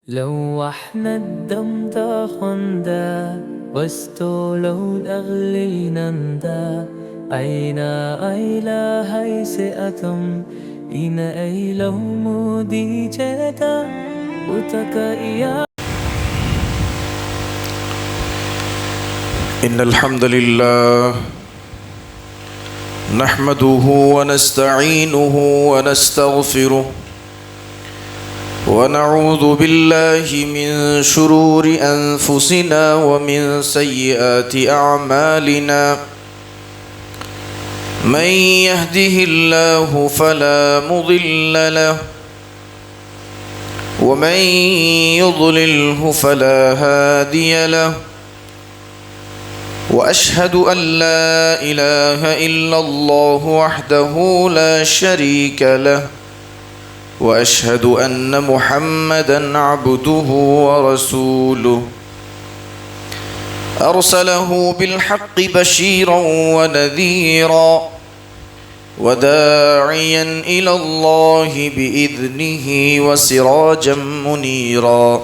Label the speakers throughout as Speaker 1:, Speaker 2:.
Speaker 1: لوحنا الدم تاخندا واستولوا الأغلي نندا أين أيلا هيسئتم إن أيلو مودي جدا وتكئيا.
Speaker 2: إن الحمد لله نحمده ونستعينه ونستغفره ونعوذ بالله من شرور أنفسنا ومن سيئات أعمالنا. من يهده الله فلا مضل له ومن يضلله فلا هادي له. وأشهد أن لا إله إلا الله وحده لا شريك له وأشهد أن محمدًا عبده ورسوله أرسله بالحق بشيرًا ونذيرًا وداعيًا إلى الله بإذنه وسراجًا منيرًا.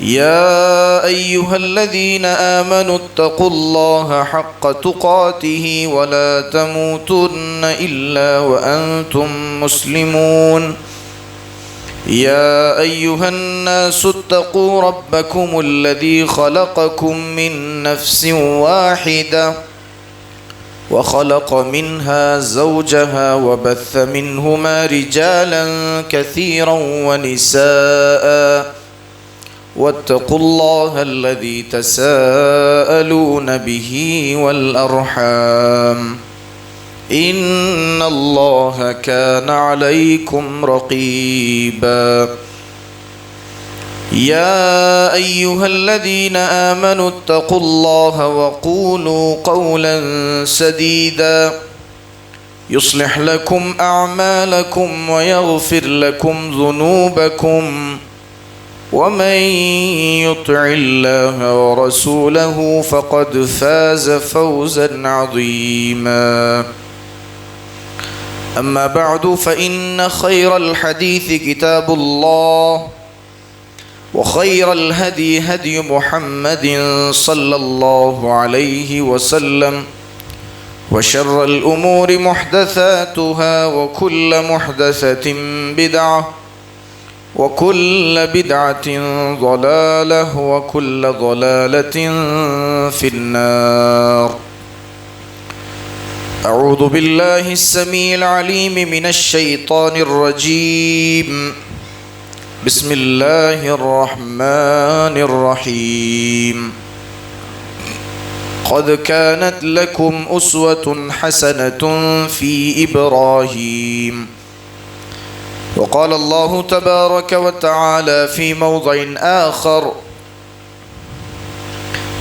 Speaker 2: يا أيها الذين آمنوا اتقوا الله حق تقاته ولا تموتن إلا وأنتم مسلمون. يا أيها الناس اتقوا ربكم الذي خلقكم من نفس واحدة وخلق منها زوجها وبث منهما رجالا كثيرا ونساء. واتقوا الله الذي تساءلون به والأرحام إن الله كان عليكم رقيبا. يا أيها الذين آمنوا اتقوا الله وقولوا قولا سديدا يصلح لكم أعمالكم ويغفر لكم ذنوبكم ومن يطع الله ورسوله فقد فاز فوزا عظيما. أما بعد فإن خير الحديث كتاب الله وخير الهدي هدي محمد صلى الله عليه وسلم وشر الأمور محدثاتها وكل محدثة بدعة وكل بدعة ضلالة وكل ضلالة في النار. أعوذ بالله السميع العليم من الشيطان الرجيم. بسم الله الرحمن الرحيم. قد كانت لكم أسوة حسنة في إبراهيم. وقال الله تبارك وتعالى في موضع آخر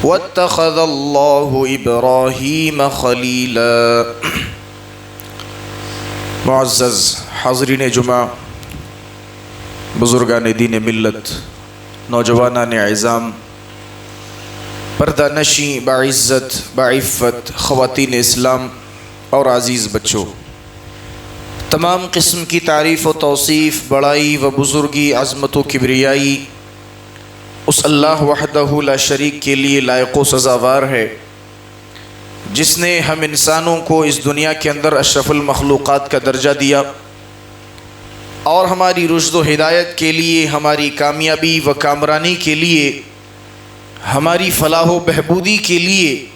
Speaker 2: واتخذ الله إبراهيم خليلا. معزز حاضرین جمعہ، بزرگان دین ملت، نوجوانان عظام، پردہ نشیں باعزت باعفت خواتین اسلام اور عزیز بچوں، تمام قسم کی تعریف و توصیف، بڑائی و بزرگی، عظمت و کبریائی اس اللہ وحدہ لا شریک کے لیے لائق و سزاوار ہے، جس نے ہم انسانوں کو اس دنیا کے اندر اشرف المخلوقات کا درجہ دیا اور ہماری رشد و ہدایت کے لیے، ہماری کامیابی و کامرانی کے لیے، ہماری فلاح و بہبودی کے لیے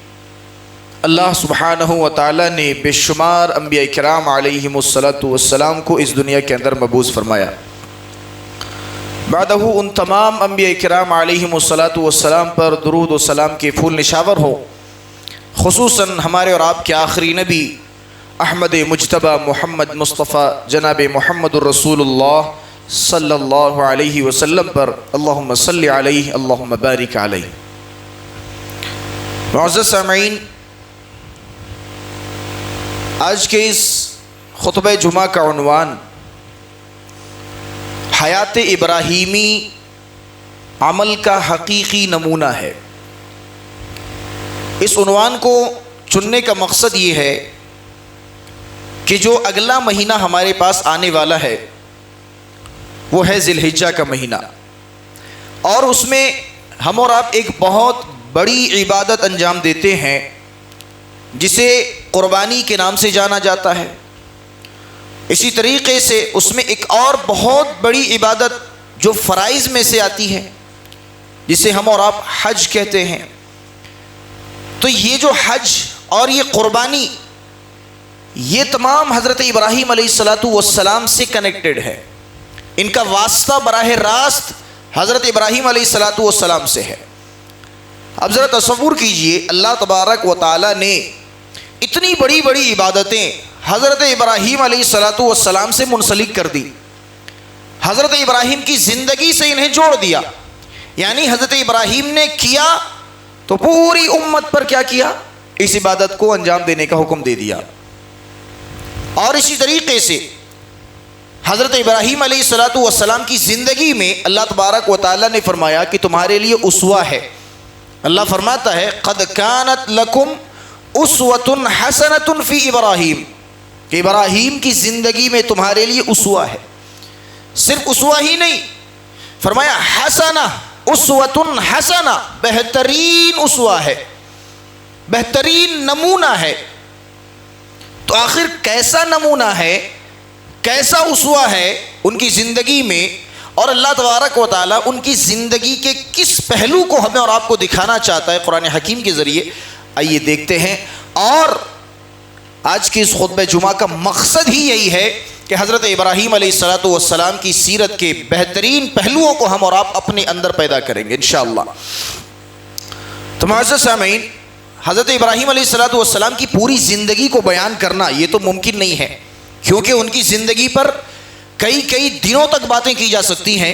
Speaker 2: اللہ سبحانہ و تعالیٰ نے بے شمار انبیاء کرام علیہم السلام کو اس دنیا کے اندر مبعوث فرمایا۔ بعدہ ان تمام انبیاء کرام علیہم السلام پر درود و سلام کے پھول نشاور ہو، خصوصاً ہمارے اور آپ کے آخری نبی احمد مجتبیٰ محمد مصطفیٰ جناب محمد الرسول اللہ صلی اللہ علیہ وسلم پر، اللہم صلی علیہ اللہم بارک علیہ۔ معزز سامعین، آج کے اس خطبہ جمعہ کا عنوان حیات ابراہیمی عمل کا حقیقی نمونہ ہے۔ اس عنوان کو چننے کا مقصد یہ ہے کہ جو اگلا مہینہ ہمارے پاس آنے والا ہے وہ ہے ذی الحجہ کا مہینہ، اور اس میں ہم اور آپ ایک بہت بڑی عبادت انجام دیتے ہیں جسے قربانی کے نام سے جانا جاتا ہے۔ اسی طریقے سے اس میں ایک اور بہت بڑی عبادت جو فرائض میں سے آتی ہے جسے ہم اور آپ حج کہتے ہیں۔ تو یہ جو حج اور یہ قربانی یہ تمام حضرت ابراہیم علیہ السلام سے کنیکٹڈ ہے، ان کا واسطہ براہ راست حضرت ابراہیم علیہ السلام سے ہے۔ اب ذرا تصور کیجئے، اللہ تبارک و تعالی نے اتنی بڑی بڑی عبادتیں حضرت ابراہیم علیہ السلام سے منسلک کر دی، حضرت ابراہیم کی زندگی سے انہیں جوڑ دیا، یعنی حضرت ابراہیم نے کیا تو پوری امت پر کیا کیا؟ اس عبادت کو انجام دینے کا حکم دے دیا۔ اور اسی طریقے سے حضرت ابراہیم علیہ السلام کی زندگی میں اللہ تبارک و تعالی نے فرمایا کہ تمہارے لیے اسوہ ہے۔ اللہ فرماتا ہے قد کانت لکم اسوۃ حسنۃ فی ابراہیم، کہ ابراہیم کی زندگی میں تمہارے لیے اسوہ ہے۔ صرف اسوہ ہی نہیں، فرمایا حسنہ، اسوۃ حسنہ، بہترین اسوہ ہے، بہترین نمونہ ہے۔ تو آخر کیسا نمونہ ہے، کیسا اسوہ ہے ان کی زندگی میں، اور اللہ تبارک و تعالیٰ ان کی زندگی کے کس پہلو کو ہمیں اور آپ کو دکھانا چاہتا ہے قرآن حکیم کے ذریعے، آئیے دیکھتے ہیں۔ اور آج کے اس خطبہ جمعہ کا مقصد ہی یہی ہے کہ حضرت ابراہیم علیہ السلام کی سیرت کے بہترین پہلوؤں کو ہم اور آپ اپنے اندر پیدا کریں گے انشاءاللہ۔ تو معزز سامعین، حضرت ابراہیم علیہ السلام کی پوری زندگی کو بیان کرنا یہ تو ممکن نہیں ہے، کیونکہ ان کی زندگی پر کئی دنوں تک باتیں کی جا سکتی ہیں،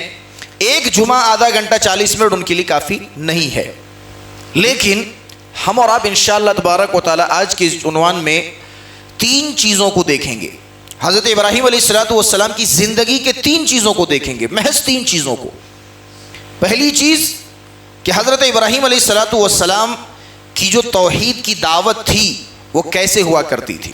Speaker 2: ایک جمعہ آدھا گھنٹہ 40 منٹ ان کے لیے کافی نہیں ہے۔ لیکن ہم اور آپ انشاءاللہ تبارک و تعالی آج کے اس عنوان میں 3 چیزوں کو دیکھیں گے، حضرت ابراہیم علیہ السلام کی زندگی کے 3 چیزوں کو دیکھیں گے، محض 3 چیزوں کو۔ پہلی چیز کہ حضرت ابراہیم علیہ السلام کی جو توحید کی دعوت تھی وہ کیسے ہوا کرتی تھی۔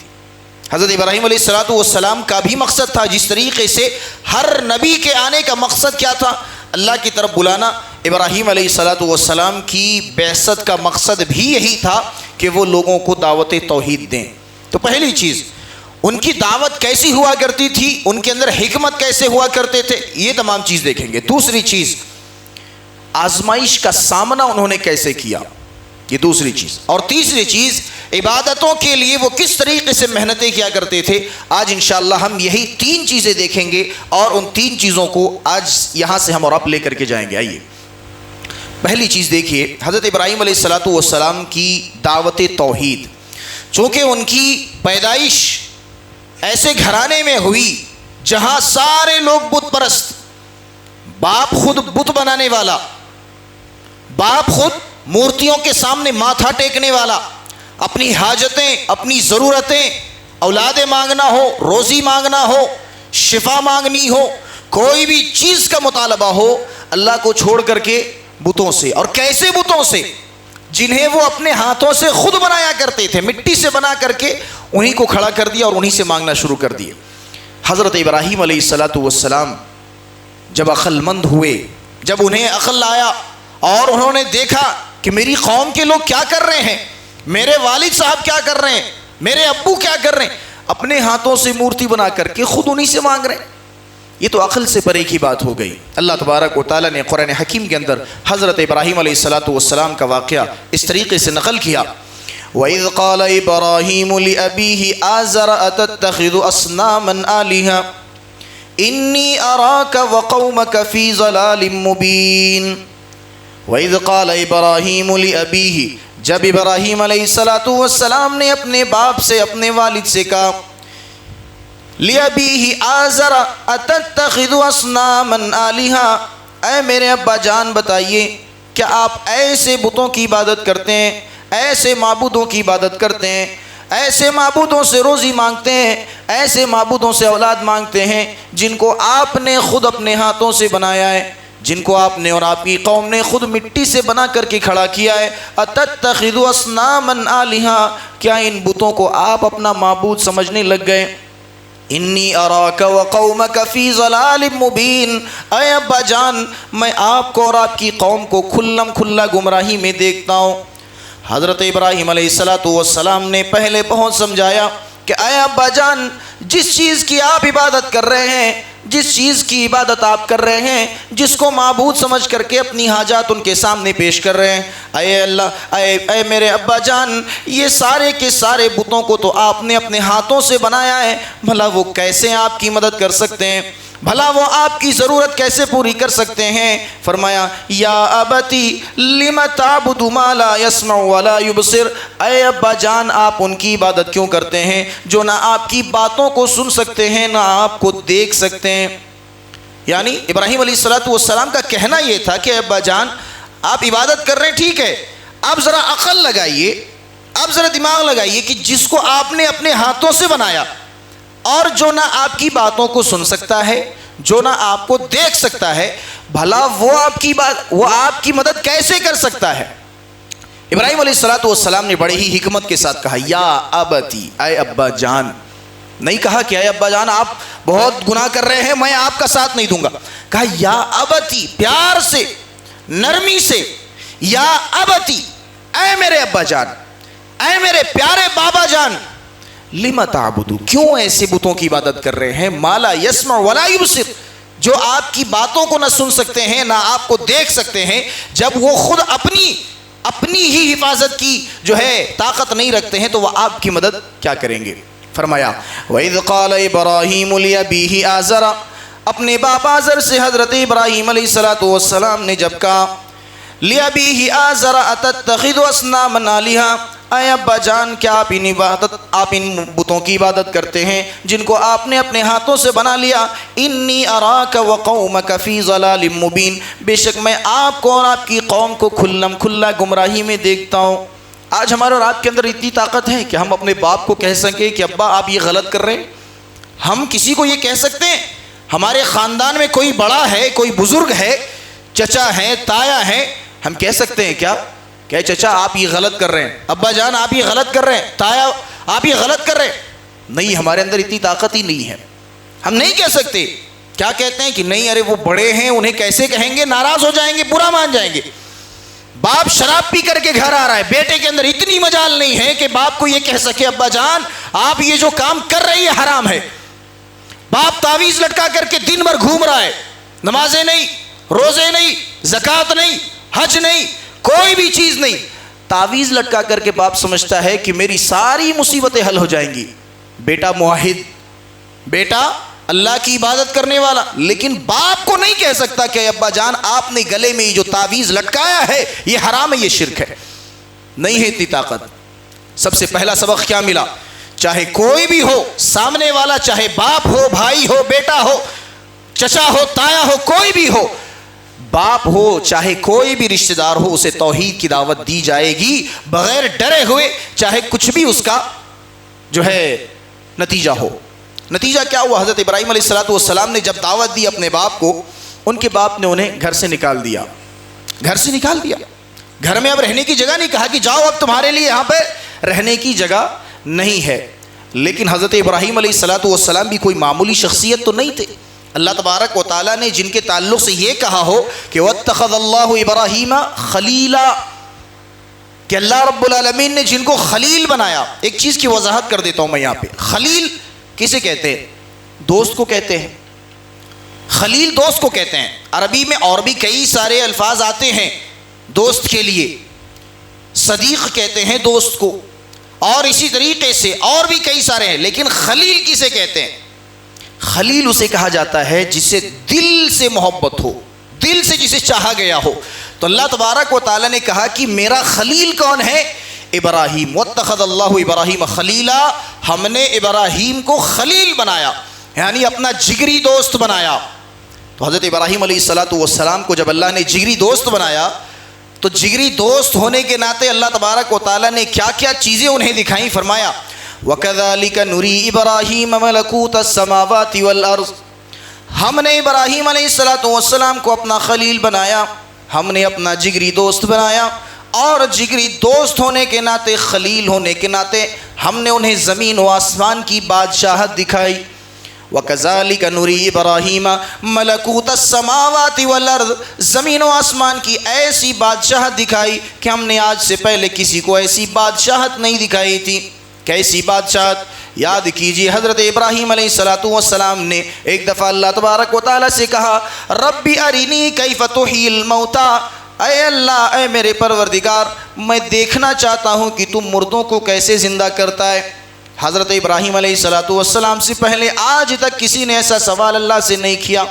Speaker 2: حضرت ابراہیم علیہ السلام کا بھی مقصد تھا، جس طریقے سے ہر نبی کے آنے کا مقصد کیا تھا؟ اللہ کی طرف بلانا۔ ابراہیم علیہ السلام کی بعثت کا مقصد بھی یہی تھا کہ وہ لوگوں کو دعوت توحید دیں۔ تو پہلی چیز، ان کی دعوت کیسی ہوا کرتی تھی، ان کے اندر حکمت کیسے ہوا کرتے تھے، یہ تمام چیز دیکھیں گے۔ دوسری چیز، آزمائش کا سامنا انہوں نے کیسے کیا، یہ دوسری چیز۔ اور تیسری چیز، عبادتوں کے لیے وہ کس طریقے سے محنتیں کیا کرتے تھے۔ آج انشاءاللہ ہم یہی 3 چیزیں دیکھیں گے، اور ان 3 چیزوں کو آج یہاں سے ہم اور آپ لے کر کے جائیں گے۔ آئیے پہلی چیز دیکھیے، حضرت ابراہیم علیہ السلام کی دعوت توحید۔ چونکہ ان کی پیدائش ایسے گھرانے میں ہوئی جہاں سارے لوگ بت پرست، باپ خود بت بنانے والا، باپ خود مورتیوں کے سامنے ماتھا ٹیکنے والا، اپنی حاجتیں، اپنی ضرورتیں، اولاد مانگنا ہو، روزی مانگنا ہو، شفا مانگنی ہو، کوئی بھی چیز کا مطالبہ ہو، اللہ کو چھوڑ کر کے بتوں سے۔ اور کیسے بتوں سے؟ جنہیں وہ اپنے ہاتھوں سے خود بنایا کرتے تھے، مٹی سے بنا کر کے انہی کو کھڑا کر دیا اور انہی سے مانگنا شروع کر دیے۔ حضرت ابراہیم علیہ السلام جب عقل مند ہوئے، جب انہیں عقل آیا اور انہوں نے دیکھا کہ میری قوم کے لوگ کیا کر رہے ہیں، میرے والد صاحب کیا کر رہے ہیں، میرے ابو کیا کر رہے ہیں، اپنے ہاتھوں سے مورتی بنا کر کے خود انہی سے مانگ رہے ہیں، یہ تو عقل سے پرے کی بات ہو گئی۔ اللہ تبارک و تعالی نے قرآن حکیم کے اندر حضرت ابراہیم علیہ السلام کا واقعہ اس طریقے سے نقل کیا۔ وَإِذْ قَالَ إِبْرَاهِيمُ لِأَبِيهِ آزَرَ أَتَتَّخِذُ أَصْنَامًا آلِهَةً إِنِّي أَرَاكَ وَقَوْمَكَ فِي ضَلَالٍ مُبِينٍ۔ وَإِذْ قَالَ إِبْرَاهِيمُ لِأَبِيهِ، جب ابراہیم علیہ السلام نے اپنے باپ سے، اپنے والد سے کہا، لِأَبِيهِ آزَرَ أَتَتَّخِذُ أَصْنَامًا آلِهَةً، اے میرے ابا جان بتائیے، کیا آپ ایسے بتوں کی عبادت کرتے ہیں، ایسے معبودوں کی عبادت کرتے ہیں، ایسے معبودوں سے روزی مانگتے ہیں، ایسے معبودوں سے اولاد مانگتے ہیں جن کو آپ نے خود اپنے ہاتھوں سے بنایا ہے، جن کو آپ نے اور آپ کی قوم نے خود مٹی سے بنا کر کے کھڑا کیا ہے۔ اتتخذوا اصناما آلہہ، کیا ان بتوں کو آپ اپنا معبود سمجھنے لگ گئے؟ انی اراک وقومک فی ضلال مبین، اے ابا جان میں آپ کو اور آپ کی قوم کو کھلم کھلا گمراہی میں دیکھتا ہوں۔ حضرت ابراہیم علیہ السلام نے پہلے بہت سمجھایا کہ اے ابا جان جس چیز کی آپ عبادت کر رہے ہیں، جس چیز کی عبادت آپ کر رہے ہیں، جس کو معبود سمجھ کر کے اپنی حاجات ان کے سامنے پیش کر رہے ہیں، اے اللہ اے میرے ابا جان یہ سارے کے سارے بتوں کو تو آپ نے اپنے ہاتھوں سے بنایا ہے، بھلا وہ کیسے آپ کی مدد کر سکتے ہیں، بھلا وہ آپ کی ضرورت کیسے پوری کر سکتے ہیں؟ فرمایا یا ابتی لم تعبد ما لا يسمع ولا يبصر، اے ابا جان آپ ان کی عبادت کیوں کرتے ہیں جو نہ آپ کی باتوں کو سن سکتے ہیں نہ آپ کو دیکھ سکتے ہیں۔ یعنی ابراہیم علیہ السلام کا کہنا یہ تھا کہ ابا جان آپ عبادت کر رہے ہیں ٹھیک ہے، اب ذرا عقل لگائیے، اب ذرا دماغ لگائیے کہ جس کو آپ نے اپنے ہاتھوں سے بنایا اور جو نہ آپ کی باتوں کو سن سکتا ہے، جو نہ آپ کو دیکھ سکتا ہے، بھلا وہ آپ کی مدد کیسے کر سکتا ہے؟ ابراہیم علیہ السلام نے بڑے ہی حکمت کے ساتھ کہا یا ابتی، اے ابا جان، نہیں کہا کہ اے ابا جان آپ بہت گناہ کر رہے ہیں میں آپ کا ساتھ نہیں دوں گا، کہا یا ابتی، پیار سے نرمی سے، یا ابتی اے میرے ابا جان، اے میرے پیارے بابا جان، لم تعبدو کیوں ایسے بتوں کی عبادت کر رہے ہیں، ما لا یسمع ولا یبصر، جو آپ کی باتوں کو نہ سن سکتے ہیں نہ آپ کو دیکھ سکتے ہیں، جب وہ خود اپنی ہی حفاظت کی جو ہے طاقت نہیں رکھتے ہیں تو وہ آپ کی مدد کیا کریں گے؟ فرمایا وَإِذْ قَالَ إِبْرَاهِيمُ لِأَبِيهِ آزَرَ، اپنے باپ آزر سے حضرت ابراہیم علیہ السلام نے جب کہا لِأَبِيهِ آزَرَ أَتَتَّخِذُ أَصْنَامًا آلِهَةً، اے ابا جان کیا آپ ان بتوں کی عبادت کرتے ہیں جن کو آپ نے اپنے ہاتھوں سے بنا لیا؟ انی اراک وقومک فی ضلال مبین، بے شک میں آپ کو اور آپ کی قوم کو کھلم کھلا گمراہی میں دیکھتا ہوں۔ آج ہمارے اور آپ کے اندر اتنی طاقت ہے کہ ہم اپنے باپ کو کہہ سکیں کہ ابا آپ یہ غلط کر رہے ہیں؟ ہم کسی کو یہ کہہ سکتے ہیں؟ ہمارے خاندان میں کوئی بڑا ہے، کوئی بزرگ ہے، چچا ہیں، تایا ہیں، ہم کہہ سکتے ہیں کیا کہ چچا آپ یہ غلط کر رہے ہیں، ابا جان آپ یہ غلط کر رہے ہیں، تایا آپ یہ غلط کر رہے ہیں؟ نہیں، ہمارے اندر اتنی طاقت ہی نہیں ہے، ہم نہیں کہہ سکتے۔ کیا کہتے ہیں کہ نہیں ارے وہ بڑے ہیں انہیں کیسے کہیں گے، ناراض ہو جائیں گے، برا مان جائیں گے۔ باپ شراب پی کر کے گھر آ رہا ہے، بیٹے کے اندر اتنی مجال نہیں ہے کہ باپ کو یہ کہہ سکے ابا جان آپ یہ جو کام کر رہے ہیں یہ حرام ہے۔ باپ تعویذ لٹکا کر کے دن بھر گھوم رہا ہے، نمازیں نہیں، روزے نہیں، زکوٰۃ نہیں، حج نہیں، کوئی بھی چیز نہیں، تعویذ لٹکا کر کے باپ سمجھتا ہے کہ میری ساری مصیبتیں حل ہو جائیں گی۔ بیٹا موحد، بیٹا اللہ کی عبادت کرنے والا، لیکن باپ کو نہیں کہہ سکتا کہ ابا جان آپ نے گلے میں یہ جو تعویذ لٹکایا ہے یہ حرام ہے، یہ شرک ہے۔ نہیں ہے اتنی طاقت۔ سب سے پہلا سبق کیا ملا؟ چاہے کوئی بھی ہو سامنے والا، چاہے باپ ہو، بھائی ہو، بیٹا ہو، چچا ہو، تایا ہو، کوئی بھی ہو، باپ ہو چاہے کوئی بھی رشتہ دار ہو، اسے توحید کی دعوت دی جائے گی بغیر ڈرے ہوئے، چاہے کچھ بھی اس کا جو ہے نتیجہ ہو۔ نتیجہ کیا ہوا؟ حضرت ابراہیم علیہ السلام نے جب دعوت دی اپنے باپ کو، ان کے باپ نے انہیں گھر سے نکال دیا، گھر سے نکال دیا۔ گھر میں اب رہنے کی جگہ نہیں، کہا کہ جاؤ اب تمہارے لیے یہاں پہ رہنے کی جگہ نہیں ہے۔ لیکن حضرت ابراہیم علیہ السلام بھی کوئی معمولی شخصیت تو نہیں تھے۔ اللہ تبارک و تعالیٰ نے جن کے تعلق سے یہ کہا ہو کہ وَاتَّخَذَ اللَّهُ إِبْرَاهِيمَ خَلِيلًا، کہ اللہ رب العالمین نے جن کو خلیل بنایا۔ ایک چیز کی وضاحت کر دیتا ہوں میں یہاں پہ، خلیل کسے کہتے ہیں؟ دوست کو کہتے ہیں، خلیل دوست کو کہتے ہیں۔ عربی میں اور بھی کئی سارے الفاظ آتے ہیں دوست کے لیے، صدیق کہتے ہیں دوست کو، اور اسی طریقے سے اور بھی کئی سارے ہیں، لیکن خلیل کسے کہتے ہیں؟ خلیل اسے کہا جاتا ہے جسے دل سے محبت ہو، دل سے جسے چاہا گیا ہو۔ تو اللہ تبارک و تعالیٰ نے کہا کہ میرا خلیل کون ہے؟ ابراہیم۔ واتخذ اللہ ابراہیم خلیلا، ہم نے ابراہیم کو خلیل بنایا، یعنی اپنا جگری دوست بنایا۔ تو حضرت ابراہیم علیہ السلام کو جب اللہ نے جگری دوست بنایا تو جگری دوست ہونے کے ناطے اللہ تبارک و تعالیٰ نے کیا کیا چیزیں انہیں دکھائیں، فرمایا وَكَذَلِكَ نُرِي إِبْرَاهِيمَ مَلَكُوتَ السَّمَاوَاتِ وَالْأَرْضِ، ہم نے ابراہیم علیہ السلام کو اپنا خلیل بنایا، ہم نے اپنا جگری دوست بنایا، اور جگری دوست ہونے کے ناطے، خلیل ہونے کے ناطے ہم نے انہیں زمین و آسمان کی بادشاہت دکھائی۔ وَكَذَلِكَ نُرِي إِبْرَاهِيمَ مَلَكُوتَ السَّمَاوَاتِ وَالْأَرْضِ، زمین و آسمان کی ایسی بادشاہت دکھائی کہ ہم نے آج سے پہلے کسی کو ایسی بادشاہت نہیں دکھائی تھی۔ کیسی بادشاہت؟ یاد کیجئے حضرت ابراہیم علیہ السلام نے ایک دفعہ اللہ تبارک و تعالیٰ سے کہا ربی ارینی کیف تحیی الموتیٰ، اے اللہ، اے میرے پروردگار، میں دیکھنا چاہتا ہوں کہ تم مردوں کو کیسے زندہ کرتا ہے۔ حضرت ابراہیم علیہ السلام سے پہلے آج تک کسی نے ایسا سوال اللہ سے نہیں کیا۔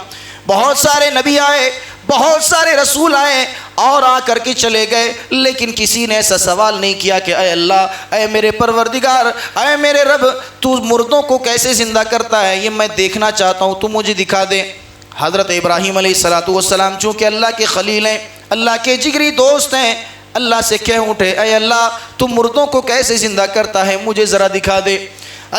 Speaker 2: بہت سارے نبی آئے، بہت سارے رسول آئے اور آ کر کے چلے گئے، لیکن کسی نے ایسا سوال نہیں کیا کہ اے اللہ، اے میرے پروردگار، اے میرے رب، تو مردوں کو کیسے زندہ کرتا ہے، یہ میں دیکھنا چاہتا ہوں، تو مجھے دکھا دے۔ حضرت ابراہیم علیہ السلام چونکہ اللہ کے خلیل ہیں، اللہ کے جگری دوست ہیں، اللہ سے کہہ اٹھے اے اللہ، تو مردوں کو کیسے زندہ کرتا ہے، مجھے ذرا دکھا دے۔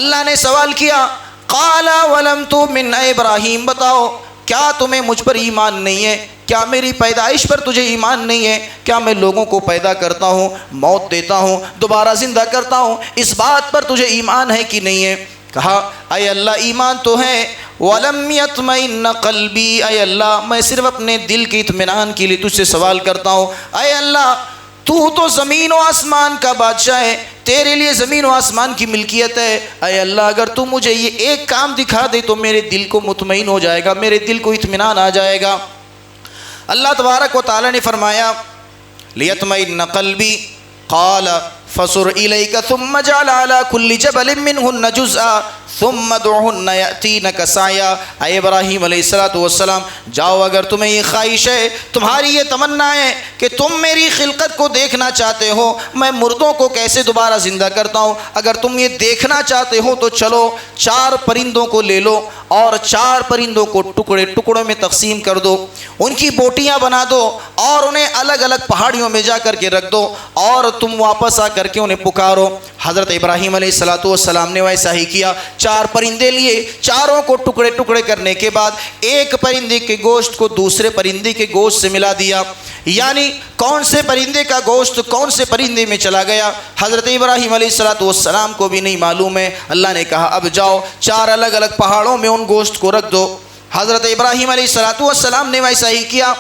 Speaker 2: اللہ نے سوال کیا قال ولم تؤمن، اے ابراہیم بتاؤ کیا تمہیں مجھ پر ایمان نہیں ہے؟ کیا میری پیدائش پر تجھے ایمان نہیں ہے؟ کیا میں لوگوں کو پیدا کرتا ہوں، موت دیتا ہوں، دوبارہ زندہ کرتا ہوں، اس بات پر تجھے ایمان ہے کہ نہیں ہے؟ کہا اے اللہ ایمان تو ہے، وَلَمْ يَطْمَئِنَّ قَلْبِي، اے اللہ میں صرف اپنے دل کے اطمینان کے لیے تجھ سے سوال کرتا ہوں۔ اے اللہ تو زمین و آسمان کا بادشاہ ہے، تیرے لیے زمین و آسمان کی ملکیت ہے، اے اللہ اگر تو مجھے یہ ایک کام دکھا دے تو میرے دل کو مطمئن ہو جائے گا، میرے دل کو اطمینان آ جائے گا۔ اللہ تبارک و تعالی نے فرمایا لِيَطْمَئِنَّ قَلْبِي قَالَ فَصُرْ إِلَيْكَ ثُمَّ جَعَلَ عَلَى كُلِّ جَبَلٍ مِّنْهُنَّ جُزْءًا ثُمَّ ادْعُهُنَّ يَأْتِينَكَ سَعْيًا۔ اے ابراہیم علیہ السلام جاؤ، اگر تمہیں یہ خواہش ہے، تمہاری یہ تمنا ہے کہ تم میری خلقت کو دیکھنا چاہتے ہو، میں مردوں کو کیسے دوبارہ زندہ کرتا ہوں، اگر تم یہ دیکھنا چاہتے ہو تو چلو 4 پرندوں کو لے لو اور 4 پرندوں کو ٹکڑوں میں تقسیم کر دو، ان کی بوٹیاں بنا دو اور انہیں الگ الگ پہاڑیوں میں جا کر کے رکھ دو اور تم واپس آ کر کے انہیں پکارو۔ حضرت ابراہیم علیہ السلام نے ویسا ہی کیا، 4 پرندے لیے، چاروں کو ٹکڑے کرنے کے بعد ایک پرندے کے گوشت کو دوسرے پرندے کے گوشت سے ملا دیا، یعنی کون سے پرندے کا گوشت کون سے پرندے میں چلا گیا حضرت ابراہیم علیہ السلام کو بھی نہیں معلوم ہے۔ اللہ نے کہا اب جاؤ 4 الگ الگ پہاڑوں میں ان گوشت کو رکھ دو۔ حضرت ابراہیم علیہ السلام نے ویسا ہی کیا،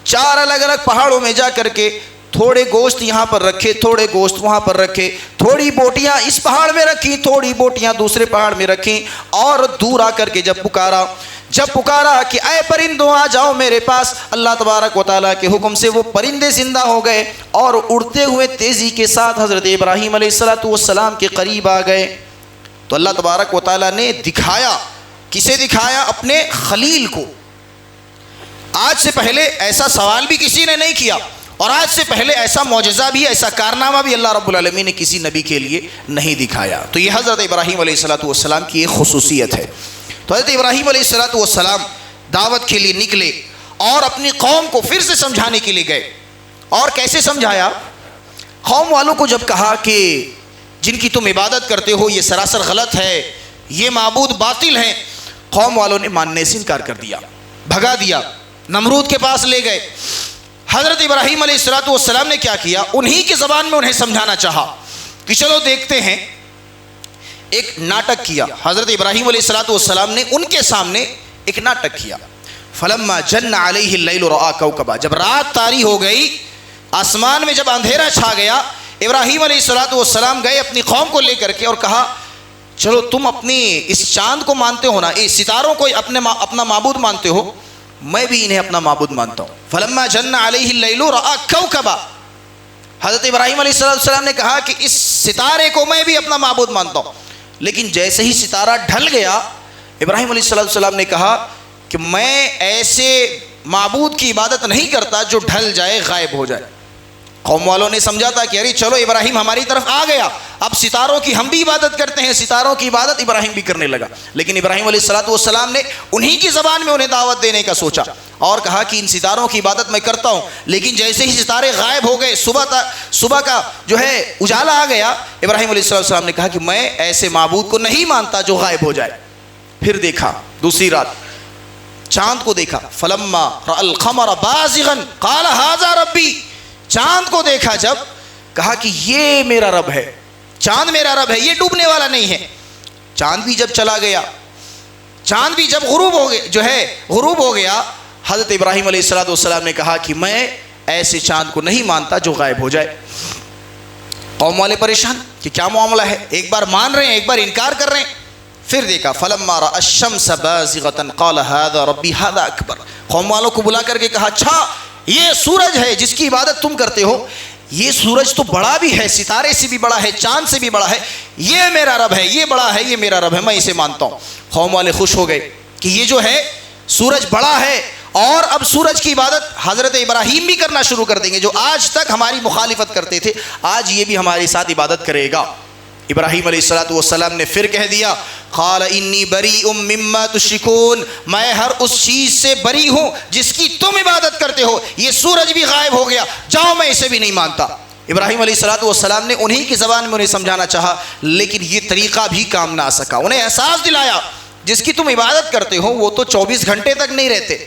Speaker 2: 4 الگ الگ پہاڑوں میں جا کر کے تھوڑے گوشت یہاں پر رکھے، تھوڑے گوشت وہاں پر رکھے، تھوڑی بوٹیاں اس پہاڑ میں رکھی، تھوڑی بوٹیاں دوسرے پہاڑ میں رکھیں اور دور آ کر کے جب پکارا کہ اے پرندوں آ جاؤ میرے پاس، اللہ تبارک و تعالیٰ کے حکم سے وہ پرندے زندہ ہو گئے اور اڑتے ہوئے تیزی کے ساتھ حضرت ابراہیم علیہ السلام کے قریب آ گئے۔ تو اللہ تبارک و تعالیٰ نے دکھایا، کسے دکھایا؟ اپنے خلیل کو۔ آج سے پہلے ایسا سوال بھی کسی نے نہیں کیا اور آج سے پہلے ایسا معجزہ بھی، ایسا کارنامہ بھی اللہ رب العالمین نے کسی نبی کے لیے نہیں دکھایا۔ تو یہ حضرت ابراہیم علیہ السلام کی ایک خصوصیت ہے۔ تو حضرت ابراہیم علیہ السلام دعوت کے لیے نکلے اور اپنی قوم کو پھر سے سمجھانے کے لیے گئے۔ اور کیسے سمجھایا؟ قوم والوں کو جب کہا کہ جن کی تم عبادت کرتے ہو یہ سراسر غلط ہے، یہ معبود باطل ہیں، قوم والوں نے ماننے سے انکار کر دیا، بھگا دیا، نمرود کے پاس لے گئے۔ حضرت ابراہیم علیہ السلام نے کیا کیا؟ انہی کی زبان میں انہیں سمجھانا چاہا کہ چلو دیکھتے ہیں۔ ایک ناٹک کیا حضرت ابراہیم علیہ السلام نے، ان کے سامنے ایک ناٹک کیا۔ فلما جن علیہ اللیل رأى کوكبا، جب رات طاری ہو گئی، آسمان میں جب اندھیرا چھا گیا، ابراہیم علیہ السلام گئے اپنی قوم کو لے کر کے اور کہا چلو تم اپنی اس چاند کو مانتے ہو نا، اس ستاروں کو اپنا معبود مانتے ہو، میں بھی انہیں اپنا معبود مانتا ہوں۔ فلما جن علیہ اللیل رأى کوكبا، حضرت ابراہیم علیہ السلام نے کہا کہ اس ستارے کو میں بھی اپنا معبود مانتا ہوں، لیکن جیسے ہی ستارہ ڈھل گیا، ابراہیم علیہ السلام نے کہا کہ میں ایسے معبود کی عبادت نہیں کرتا جو ڈھل جائے، غائب ہو جائے۔ قوم والوں نے سمجھا تھا کہ ارے چلو ابراہیم ہماری طرف آ گیا، اب ستاروں کی ہم بھی عبادت کرتے ہیں، ستاروں کی عبادت ابراہیم بھی کرنے لگا۔ لیکن ابراہیم علیہ السلام نے انہی کی زبان میں انہیں دعوت دینے کا سوچا اور کہا کہ ان ستاروں کی عبادت میں کرتا ہوں، لیکن جیسے ہی ستارے غائب ہو گئے، صبح کا جو ہے اجالا آ گیا، ابراہیم علیہ السلام نے کہا کہ میں ایسے معبود کو نہیں مانتا جو غائب ہو جائے۔ پھر دیکھا دوسری رات چاند کو دیکھا، فلما رأى القمر بازغا قال هذا ربی، چاند کو دیکھا جب کہا کہ یہ میرا رب ہے، چاند میرا رب ہے، یہ ڈوبنے والا نہیں ہے۔ چاند بھی جب چلا گیا، چاند بھی جب غروب ہو گیا حضرت ابراہیم علیہ السلام نے کہا کہ میں ایسے چاند کو نہیں مانتا جو غائب ہو جائے۔ قوم والے پریشان کہ کیا معاملہ ہے، ایک بار مان رہے ہیں ایک بار انکار کر رہے ہیں۔ پھر دیکھا فلما رأى الشمس بازغة قال هذا ربي هذا اکبر، قوم والوں کو بلا کر کے کہا اچھا یہ سورج ہے جس کی عبادت تم کرتے ہو، یہ سورج تو بڑا بھی ہے، ستارے سے بھی بڑا ہے، چاند سے بھی بڑا ہے، یہ میرا رب ہے، یہ بڑا ہے، یہ میرا رب ہے، میں اسے مانتا ہوں۔ قوم والے خوش ہو گئے کہ یہ جو ہے سورج بڑا ہے، اور اب سورج کی عبادت حضرت ابراہیم بھی کرنا شروع کر دیں گے، جو آج تک ہماری مخالفت کرتے تھے، آج یہ بھی ہمارے ساتھ عبادت کرے گا۔ ابراہیم علیہ السلام نے پھر کہہ دیا قال انی بریء مما تشرکون، میں ہر اس چیز سے بری ہوں جس کی تم عبادت کرتے ہو، یہ سورج بھی غائب ہو گیا، جاؤ میں اسے بھی نہیں مانتا۔ ابراہیم علیہ السلام نے انہی کی زبان میں انہیں سمجھانا چاہا، لیکن یہ طریقہ بھی کام نہ آ سکا۔ انہیں احساس دلایا جس کی تم عبادت کرتے ہو وہ تو 24 گھنٹے تک نہیں رہتے،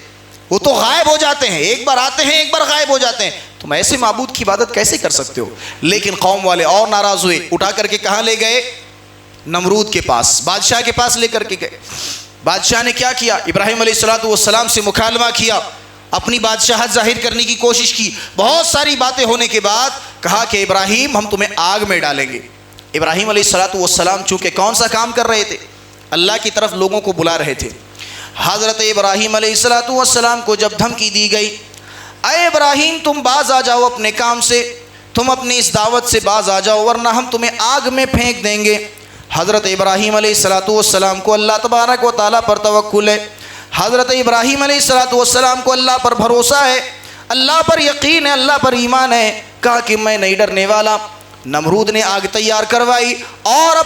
Speaker 2: وہ تو غائب ہو جاتے ہیں، ایک بار آتے ہیں ایک بار غائب ہو جاتے ہیں، تم ایسے معبود کی عبادت کیسے کر سکتے ہو؟ لیکن قوم والے اور ناراض ہوئے، اٹھا کر کے کہاں لے گئے؟ نمرود کے پاس، بادشاہ کے پاس لے کر کے گئے۔ بادشاہ نے کیا کیا؟ ابراہیم علیہ السلام سے مکالمہ کیا، اپنی بادشاہت ظاہر کرنے کی کوشش کی، بہت ساری باتیں ہونے کے بعد کہا کہ ابراہیم ہم تمہیں آگ میں ڈالیں گے۔ ابراہیم علیہ السلام چونکہ کون سا کام کر رہے تھے؟ اللہ کی طرف لوگوں کو بلا رہے تھے۔ حضرت ابراہیم علیہ السلام کو جب دھمکی دی گئی اے ابراہیم تم باز آ جاؤ اپنے کام سے، تم اپنی اس دعوت سے باز آ جاؤ ورنہ ہم تمہیں آگ میں پھینک دیں گے۔ حضرت ابراہیم علیہ السلام کو اللہ تبارک و تعالیٰ پر توکل ہے، حضرت ابراہیم علیہ السلام کو اللہ پر بھروسہ ہے، اللہ پر یقین ہے، اللہ پر ایمان ہے۔ کہا کہ میں نہیں ڈرنے والا۔ نمرود نے آگ تیار کروائی اور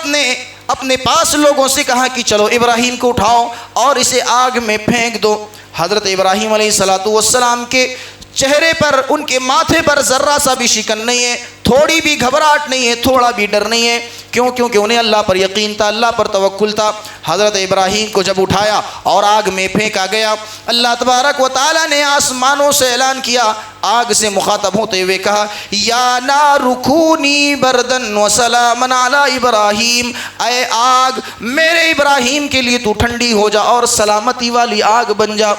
Speaker 2: اپنے پاس لوگوں سے کہا کہ چلو ابراہیم کو اٹھاؤ اور اسے آگ میں پھینک دو۔ حضرت ابراہیم علیہ السلام کے چہرے پر، ان کے ماتھے پر ذرہ سا بھی شکن نہیں ہے، تھوڑی بھی گھبراہٹ نہیں ہے، تھوڑا بھی ڈر نہیں ہے۔ کیوں؟ کیونکہ انہیں اللہ پر یقین تھا، اللہ پر توکل تھا۔ حضرت ابراہیم کو جب اٹھایا اور آگ میں پھینکا گیا، اللہ تبارک و تعالیٰ نے آسمانوں سے اعلان کیا، آگ سے مخاطب ہوتے ہوئے کہا یا نار کونی بردن وسلاما علی ابراہیم، اے آگ میرے ابراہیم کے لیے تو ٹھنڈی ہو جا اور سلامتی والی آگ بن جا۔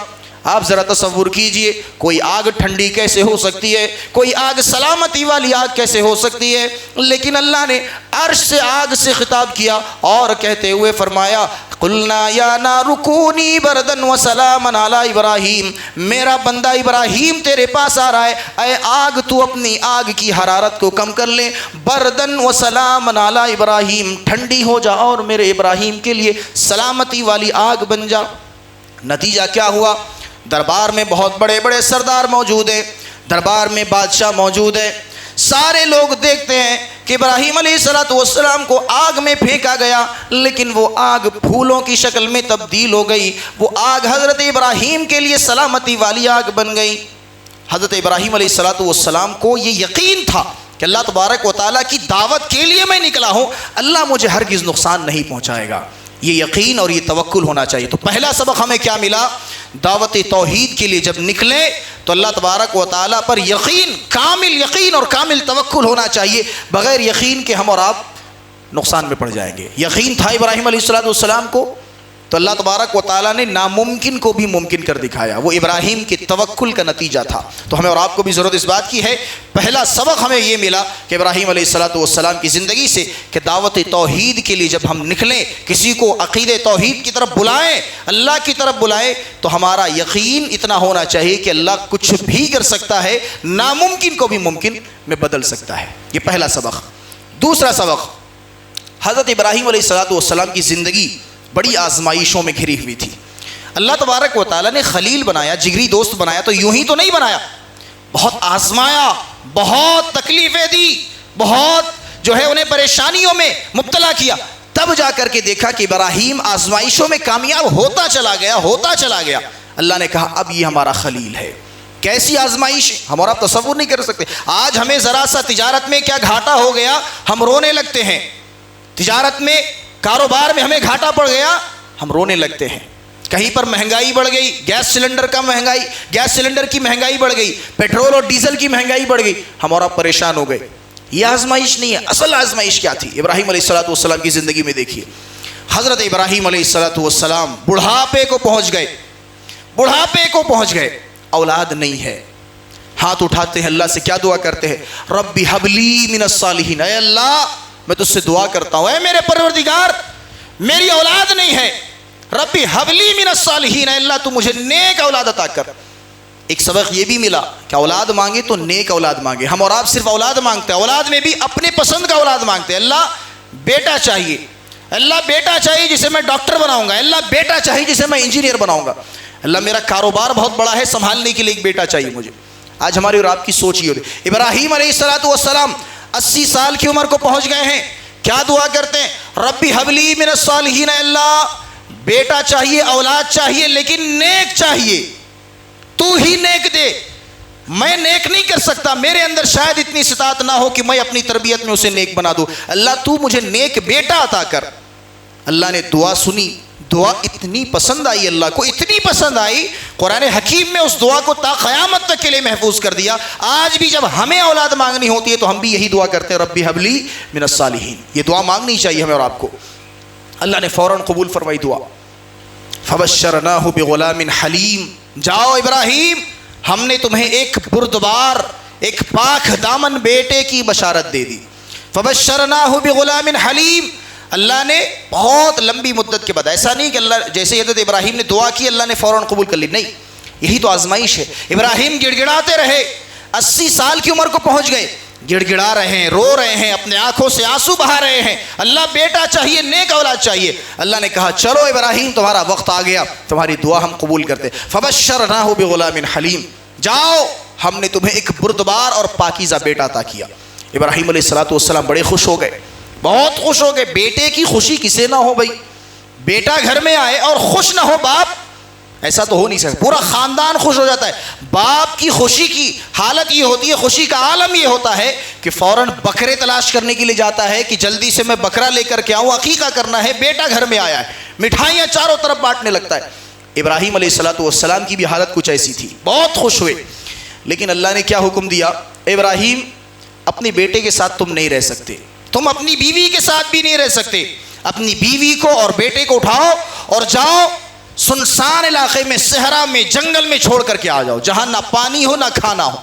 Speaker 2: آپ ذرا تصور کیجئے، کوئی آگ ٹھنڈی کیسے ہو سکتی ہے، کوئی آگ سلامتی والی آگ کیسے ہو سکتی ہے؟ لیکن اللہ نے عرش سے آگ سے خطاب کیا اور کہتے ہوئے فرمایا قلنا یا نار کونی بردن وسلاما علی ابراہیم، میرا بندہ ابراہیم تیرے پاس آ رہا ہے، اے آگ تو اپنی آگ کی حرارت کو کم کر لے، بردن وسلاما علی ابراہیم، ٹھنڈی ہو جا اور میرے ابراہیم کے لیے سلامتی والی آگ بن جا۔ نتیجہ کیا ہوا؟ دربار میں بہت بڑے بڑے سردار موجود ہیں، دربار میں بادشاہ موجود ہے، سارے لوگ دیکھتے ہیں کہ ابراہیم علیہ السلام کو آگ میں پھینکا گیا، لیکن وہ آگ پھولوں کی شکل میں تبدیل ہو گئی، وہ آگ حضرت ابراہیم کے لیے سلامتی والی آگ بن گئی۔ حضرت ابراہیم علیہ السلام کو یہ یقین تھا کہ اللہ تبارک و تعالیٰ کی دعوت کے لیے میں نکلا ہوں، اللہ مجھے ہرگز نقصان نہیں پہنچائے گا۔ یہ یقین اور یہ توکل ہونا چاہیے۔ تو پہلا سبق ہمیں کیا ملا؟ دعوت توحید کے لیے جب نکلے تو اللہ تبارک و تعالیٰ پر یقین، کامل یقین اور کامل توکل ہونا چاہیے، بغیر یقین کے ہم اور آپ نقصان میں پڑ جائیں گے۔ یقین تھا ابراہیم علیہ السلام کو، تو اللہ تبارک و تعالیٰ نے ناممکن کو بھی ممکن کر دکھایا، وہ ابراہیم کے توکل کا نتیجہ تھا۔ تو ہمیں اور آپ کو بھی ضرورت اس بات کی ہے، پہلا سبق ہمیں یہ ملا کہ ابراہیم علیہ السلام کی زندگی سے کہ دعوت توحید کے لیے جب ہم نکلیں، کسی کو عقید توحید کی طرف بلائیں، اللہ کی طرف بلائیں، تو ہمارا یقین اتنا ہونا چاہیے کہ اللہ کچھ بھی کر سکتا ہے، ناممکن کو بھی ممکن میں بدل سکتا ہے۔ یہ پہلا سبق۔ دوسرا سبق، حضرت ابراہیم علیہ السلام کی زندگی بڑی آزمائشوں میں گھری ہوئی تھی۔ اللہ تبارک و تعالیٰ نے خلیل بنایا، جگری دوست بنایا، تو یوں ہی تو نہیں بنایا، بہت آزمایا، بہت تکلیفیں دی، بہت انہیں پریشانیوں میں مبتلا کیا، تب جا کر کے دیکھا کہ ابراہیم آزمائشوں میں کامیاب ہوتا چلا گیا۔ اللہ نے کہا اب یہ ہمارا خلیل ہے۔ کیسی آزمائش ہم اور آپ تصور نہیں کر سکتے۔ آج ہمیں ذرا سا تجارت میں کیا گھاٹا ہو گیا ہم رونے لگتے ہیں، تجارت میں، کاروبار میں ہمیں گھاٹا پڑ گیا ہم رونے لگتے ہیں۔ کہیں پر مہنگائی بڑھ گئی، گیس سلنڈر کی مہنگائی بڑھ گئی، پیٹرول اور ڈیزل کی مہنگائی بڑھ گئی، ہم اور آپ پریشان ہو گئے۔ یہ آزمائش نہیں ہے۔ اصل آزمائش کیا تھی؟ ابراہیم علیہ السلام کی زندگی میں دیکھیے، حضرت ابراہیم علیہ السلام بڑھاپے کو پہنچ گئے، اولاد نہیں ہے، ہاتھ اٹھاتے ہیں اللہ سے، کیا دعا کرتے ہیں؟ ربی حبلی من الصالحین، اے اللہ میں تجھ سے دعا کرتا ہوں، اے میرے پروردگار میری اولاد نہیں ہے، ربی حبلی من الصالحین، اے اللہ تو مجھے نیک اولاد عطا کر۔ ایک سبق یہ بھی ملا کہ اولاد مانگے تو نیک اولاد مانگے۔ ہم اور آپ صرف اولاد مانگتے ہیں، اولاد میں بھی اپنے پسند کا اولاد مانگتے ہیں۔ اللہ بیٹا چاہیے، اللہ بیٹا چاہیے جسے میں ڈاکٹر بناؤں گا، اللہ بیٹا چاہیے جسے میں انجینئر بناؤں گا، اللہ میرا کاروبار بہت بڑا ہے، سنبھالنے کے لیے ایک بیٹا چاہیے مجھے۔ آج ہماری اور آپ کی سوچ یہ ہوتی۔ ابراہیم علیہ السلام 80 سال کی عمر کو پہنچ گئے ہیں، کیا دعا کرتے ہیں؟ ربی حبلی من الصالحین، اللہ بیٹا چاہیے، اولاد چاہیے، لیکن نیک چاہیے، تو ہی نیک دے، میں نیک نہیں کر سکتا، میرے اندر شاید اتنی استطاعت نہ ہو کہ میں اپنی تربیت میں اسے نیک بنا دوں، اللہ تو مجھے نیک بیٹا عطا کر۔ اللہ نے دعا سنی، دعا اتنی پسند آئی اللہ کو، اتنی پسند آئی، قرآن حکیم میں اس دعا کو تا قیامت تک کے لیے محفوظ کر دیا۔ آج بھی جب ہمیں اولاد مانگنی ہوتی ہے تو ہم بھی یہی دعا کرتے ہیں، ربی حبلی من الصالحین۔ یہ دعا مانگنی چاہیے ہمیں اور آپ کو۔ اللہ نے فوراً قبول فرمائی دعا۔ فبشرناہ بغلام حلیم، جاؤ ابراہیم ہم نے تمہیں ایک بردبار، ایک پاک دامن بیٹے کی بشارت دے دی۔ فبشرناہ بغلام حلیم، اللہ نے بہت لمبی مدت کے بعد، ایسا نہیں کہ اللہ جیسے حضرت ابراہیم نے دعا کی اللہ نے فوراً قبول کر لی، نہیں، یہی تو آزمائش ہے۔ ابراہیم گڑ گڑاتے رہے، 80 سال کی عمر کو پہنچ گئے، گڑ گڑا رہے ہیں، رو رہے ہیں، اپنے آنکھوں سے آنسو بہا رہے ہیں، اللہ بیٹا چاہیے، نیک اولاد چاہیے۔ اللہ نے کہا چلو ابراہیم تمہارا وقت آ گیا، تمہاری دعا ہم قبول کرتے۔ فبشرناہ بغلام حلیم، جاؤ ہم نے تمہیں ایک بردبار اور پاکیزہ بیٹا عطا کیا۔ ابراہیم علیہ السلام بڑے خوش ہو گئے، بہت خوش ہو گئے۔ بیٹے کی خوشی کسے نہ ہو بھائی، بیٹا گھر میں آئے اور خوش نہ ہو باپ، ایسا تو ہو نہیں سکتا، پورا خاندان خوش ہو جاتا ہے۔ باپ کی خوشی کی حالت یہ ہوتی ہے، خوشی کا عالم یہ ہوتا ہے کہ فوراً بکرے تلاش کرنے کے لیے جاتا ہے کہ جلدی سے میں بکرا لے کر کے آؤں، عقیقہ کرنا ہے، بیٹا گھر میں آیا ہے، مٹھائیاں چاروں طرف بانٹنے لگتا ہے۔ ابراہیم علیہ السلام کی بھی حالت کچھ ایسی تھی، بہت خوش ہوئے، لیکن اللہ نے کیا حکم دیا؟ ابراہیم اپنے بیٹے کے ساتھ تم نہیں رہ سکتے، تم اپنی بیوی کے ساتھ بھی نہیں رہ سکتے، اپنی بیوی کو اور بیٹے کو اٹھاؤ اور جاؤ سنسان علاقے میں، صحرا میں، جنگل میں چھوڑ کر کے آ جاؤ، جہاں نہ پانی ہو نہ کھانا ہو،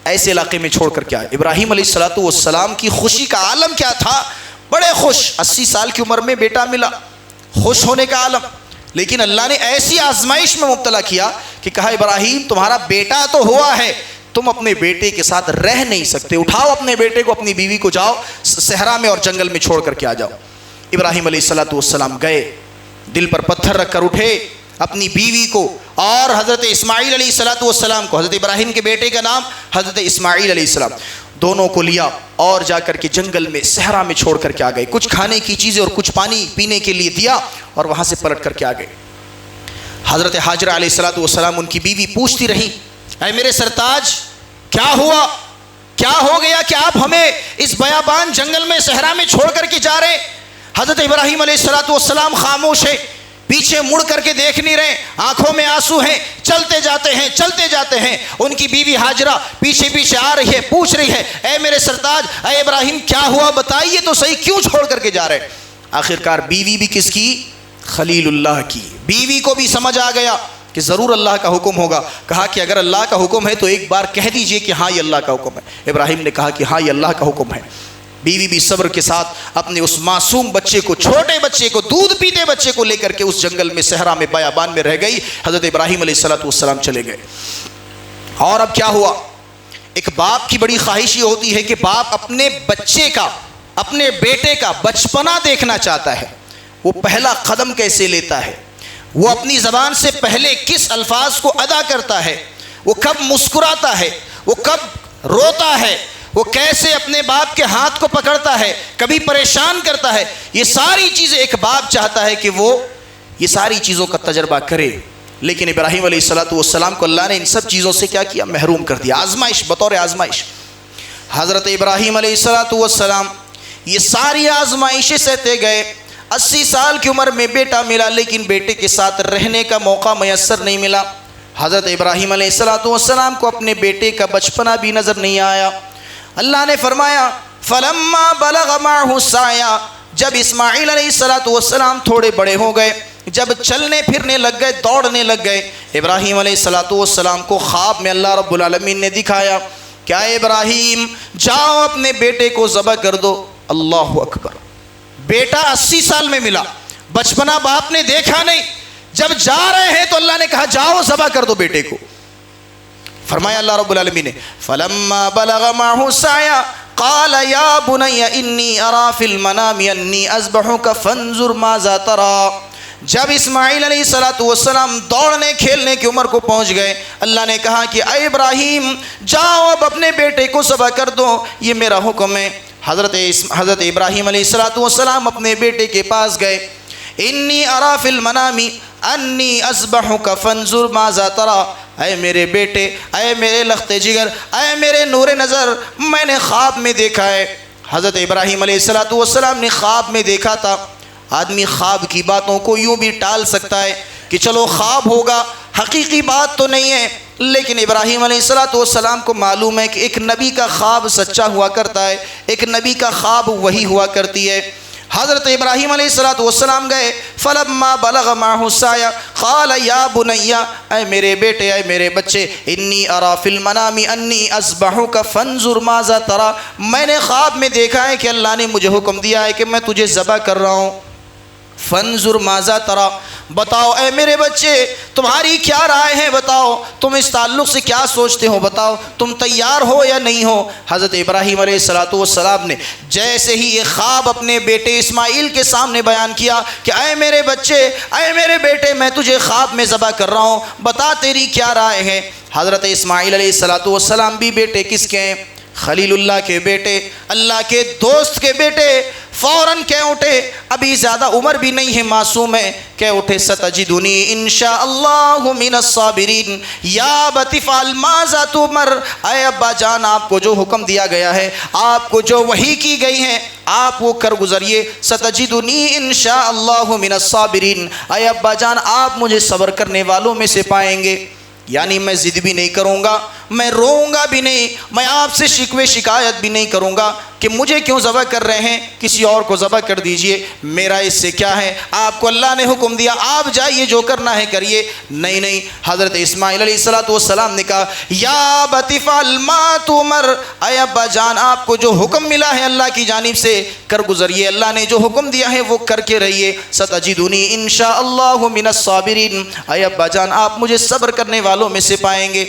Speaker 2: ایسے علاقے میں چھوڑ کر کے آئے۔ ابراہیم علیہ السلام کی خوشی کا عالم کیا تھا؟ بڑے خوش، 80 سال کی عمر میں بیٹا ملا، خوش ہونے کا عالم۔ لیکن اللہ نے ایسی آزمائش میں مبتلا کیا کہ کہا ابراہیم تمہارا بیٹا تو ہوا ہے، تم اپنے بیٹے کے ساتھ رہ نہیں سکتے، اٹھاؤ اپنے بیٹے کو، اپنی بیوی کو، جاؤ صحرا میں اور جنگل میں چھوڑ کر کے آ جاؤ۔ ابراہیم علیہ السلام گئے، دل پر پتھر رکھ کر اٹھے، اپنی بیوی کو اور حضرت اسماعیل علیہ السلام کو، حضرت ابراہیم کے بیٹے کا نام حضرت اسماعیل علیہ السلام، دونوں کو لیا اور جا کر کے جنگل میں صحرا میں چھوڑ کر کے آ گئے۔ کچھ کھانے کی چیزیں اور کچھ پانی پینے کے لیے دیا اور وہاں سے پلٹ کر کے آ گئے۔ حضرت حاجرہ علیہ السلام ان کی بیوی پوچھتی رہی، اے میرے سرتاج کیا ہوا، کیا ہو گیا کہ آپ ہمیں اس بیابان جنگل میں صحرا میں چھوڑ کر کے جا رہے؟ حضرت ابراہیم علیہ السلام خاموش ہے، پیچھے مڑ کر کے دیکھ نہیں رہے، آنکھوں میں آنسو ہیں، چلتے جاتے ہیں۔ ان کی بیوی حاجرہ پیچھے پیچھے آ رہی ہے، پوچھ رہی ہے، اے میرے سرتاج، اے ابراہیم کیا ہوا بتائیے تو صحیح، کیوں چھوڑ کر کے جا رہے؟ آخرکار بیوی بھی کس کی؟ خلیل اللہ کی۔ بیوی کو بھی سمجھ آ گیا کہ ضرور اللہ کا حکم ہوگا۔ کہا کہ اگر اللہ کا حکم ہے تو ایک بار کہہ دیجئے کہ ہاں یہ اللہ کا حکم ہے۔ ابراہیم نے کہا کہ ہاں یہ اللہ کا حکم ہے۔ بیوی بھی صبر کے ساتھ اپنے اس معصوم بچے کو، چھوٹے بچے کو، دودھ پیتے بچے کو لے کر کے اس جنگل میں، صحرا میں، بیابان میں رہ گئی۔ حضرت ابراہیم علیہ السلام چلے گئے۔ اور اب کیا ہوا؟ ایک باپ کی بڑی خواہش یہ ہوتی ہے کہ باپ اپنے بچے کا، اپنے بیٹے کا بچپنا دیکھنا چاہتا ہے، وہ پہلا قدم کیسے لیتا ہے، وہ اپنی زبان سے پہلے کس الفاظ کو ادا کرتا ہے، وہ کب مسکراتا ہے، وہ کب روتا ہے، وہ کیسے اپنے باپ کے ہاتھ کو پکڑتا ہے، کبھی پریشان کرتا ہے، یہ ساری چیزیں ایک باپ چاہتا ہے کہ وہ یہ ساری چیزوں کا تجربہ کرے۔ لیکن ابراہیم علیہ السلام کو اللہ نے ان سب چیزوں سے کیا کیا؟ محروم کر دیا، آزمائش، بطور آزمائش۔ حضرت ابراہیم علیہ السلام یہ ساری آزمائشیں سہتے گئے۔ 80 سال کی عمر میں بیٹا ملا، لیکن بیٹے کے ساتھ رہنے کا موقع میسر نہیں ملا۔ حضرت ابراہیم علیہ السلام کو اپنے بیٹے کا بچپنا بھی نظر نہیں آیا۔ اللہ نے فرمایا فَلَمَّا بَلَغَ مَعَهُ السَّعْيَ، جب اسماعیل علیہ السلام تھوڑے بڑے ہو گئے، جب چلنے پھرنے لگ گئے، دوڑنے لگ گئے، ابراہیم علیہ السلام کو خواب میں اللہ رب العالمین نے دکھایا کیا ابراہیم جاؤ اپنے بیٹے کو ذبح کر دو۔ اللہ اکبر، بیٹا 80 سال میں ملا، بچپنا باپ نے دیکھا نہیں، جب جا رہے ہیں تو اللہ نے کہا جاؤ ذبح کر دو بیٹے کو۔ فرمایا اللہ رب العالمین نے فلما بلغ معه السعي قال يا بني اني ارى في المنام اني اذبحك فانظر ماذا ترى۔ جب اسماعیل علیہ السلام دوڑنے کھیلنے کی عمر کو پہنچ گئے، اللہ نے کہا کہ اے ابراہیم جاؤ اب اپنے بیٹے کو ذبح کر دو، یہ میرا حکم ہے۔ حضرت ابراہیم علیہ السلام اپنے بیٹے کے پاس گئے، انی ارا فی المنام انی اذبحک فانظر ماذا ترى، اے میرے بیٹے، اے میرے لخت جگر، اے میرے نور نظر، میں نے خواب میں دیکھا ہے۔ حضرت ابراہیم علیہ السلام نے خواب میں دیکھا تھا۔ آدمی خواب کی باتوں کو یوں بھی ٹال سکتا ہے کہ چلو خواب ہوگا، حقیقی بات تو نہیں ہے، لیکن ابراہیم علیہ السلام کو معلوم ہے کہ ایک نبی کا خواب سچا ہوا کرتا ہے، ایک نبی کا خواب وہی ہوا کرتی ہے۔ حضرت ابراہیم علیہ السلام گئے، فلما بلغ معه السعي قال یا بني، اے میرے بیٹے، اے میرے بچے، انی ارا فی المنام انی اذبحک فانظر ماذا ترى، میں نے خواب میں دیکھا ہے کہ اللہ نے مجھے حکم دیا ہے کہ میں تجھے ذبح کر رہا ہوں۔ فانظر ماذا ترى، بتاؤ اے میرے بچے تمہاری کیا رائے ہے، بتاؤ تم اس تعلق سے کیا سوچتے ہو، بتاؤ تم تیار ہو یا نہیں ہو۔ حضرت ابراہیم علیہ السلام نے جیسے ہی یہ خواب اپنے بیٹے اسماعیل کے سامنے بیان کیا کہ اے میرے بچے، اے میرے بیٹے، میں تجھے خواب میں ذبح کر رہا ہوں، بتا تیری کیا رائے ہے۔ حضرت اسماعیل علیہ السلام بھی بیٹے کس کے ہیں؟ خلیل اللہ کے بیٹے، اللہ کے دوست کے بیٹے، فوراً کہہ اٹھے، ابھی زیادہ عمر بھی نہیں ہے، معصوم ہے، کہہ اٹھے ستجدنی انشاءاللہ من الصابرین، یا ابت افعل ماذا تؤمر، اے ابا جان آپ کو جو حکم دیا گیا ہے، آپ کو جو وحی کی گئی ہے، آپ وہ کر گزریے۔ ستجدنی انشاءاللہ من الصابرین، اے ابا جان آپ مجھے صبر کرنے والوں میں سے پائیں گے، یعنی میں ضد بھی نہیں کروں گا، میں روؤں گا بھی نہیں، میں آپ سے شکوے شکایت بھی نہیں کروں گا کہ مجھے کیوں ذبح کر رہے ہیں، کسی اور کو ذبح کر دیجئے، میرا اس سے کیا ہے، آپ کو اللہ نے حکم دیا، آپ جائیے جو کرنا ہے کریے۔ نہیں، حضرت اسماعیل علیہ السلام نے کہا یا ابت افعل ما تؤمر، اے ابا جان آپ کو جو حکم ملا ہے اللہ کی جانب سے کر گزریے، اللہ نے جو حکم دیا ہے وہ کر کے رہیے۔ ستجدنی انشاءاللہ من الصابرین، اے ابا جان آپ مجھے صبر کرنے والوں میں سے پائیں گے۔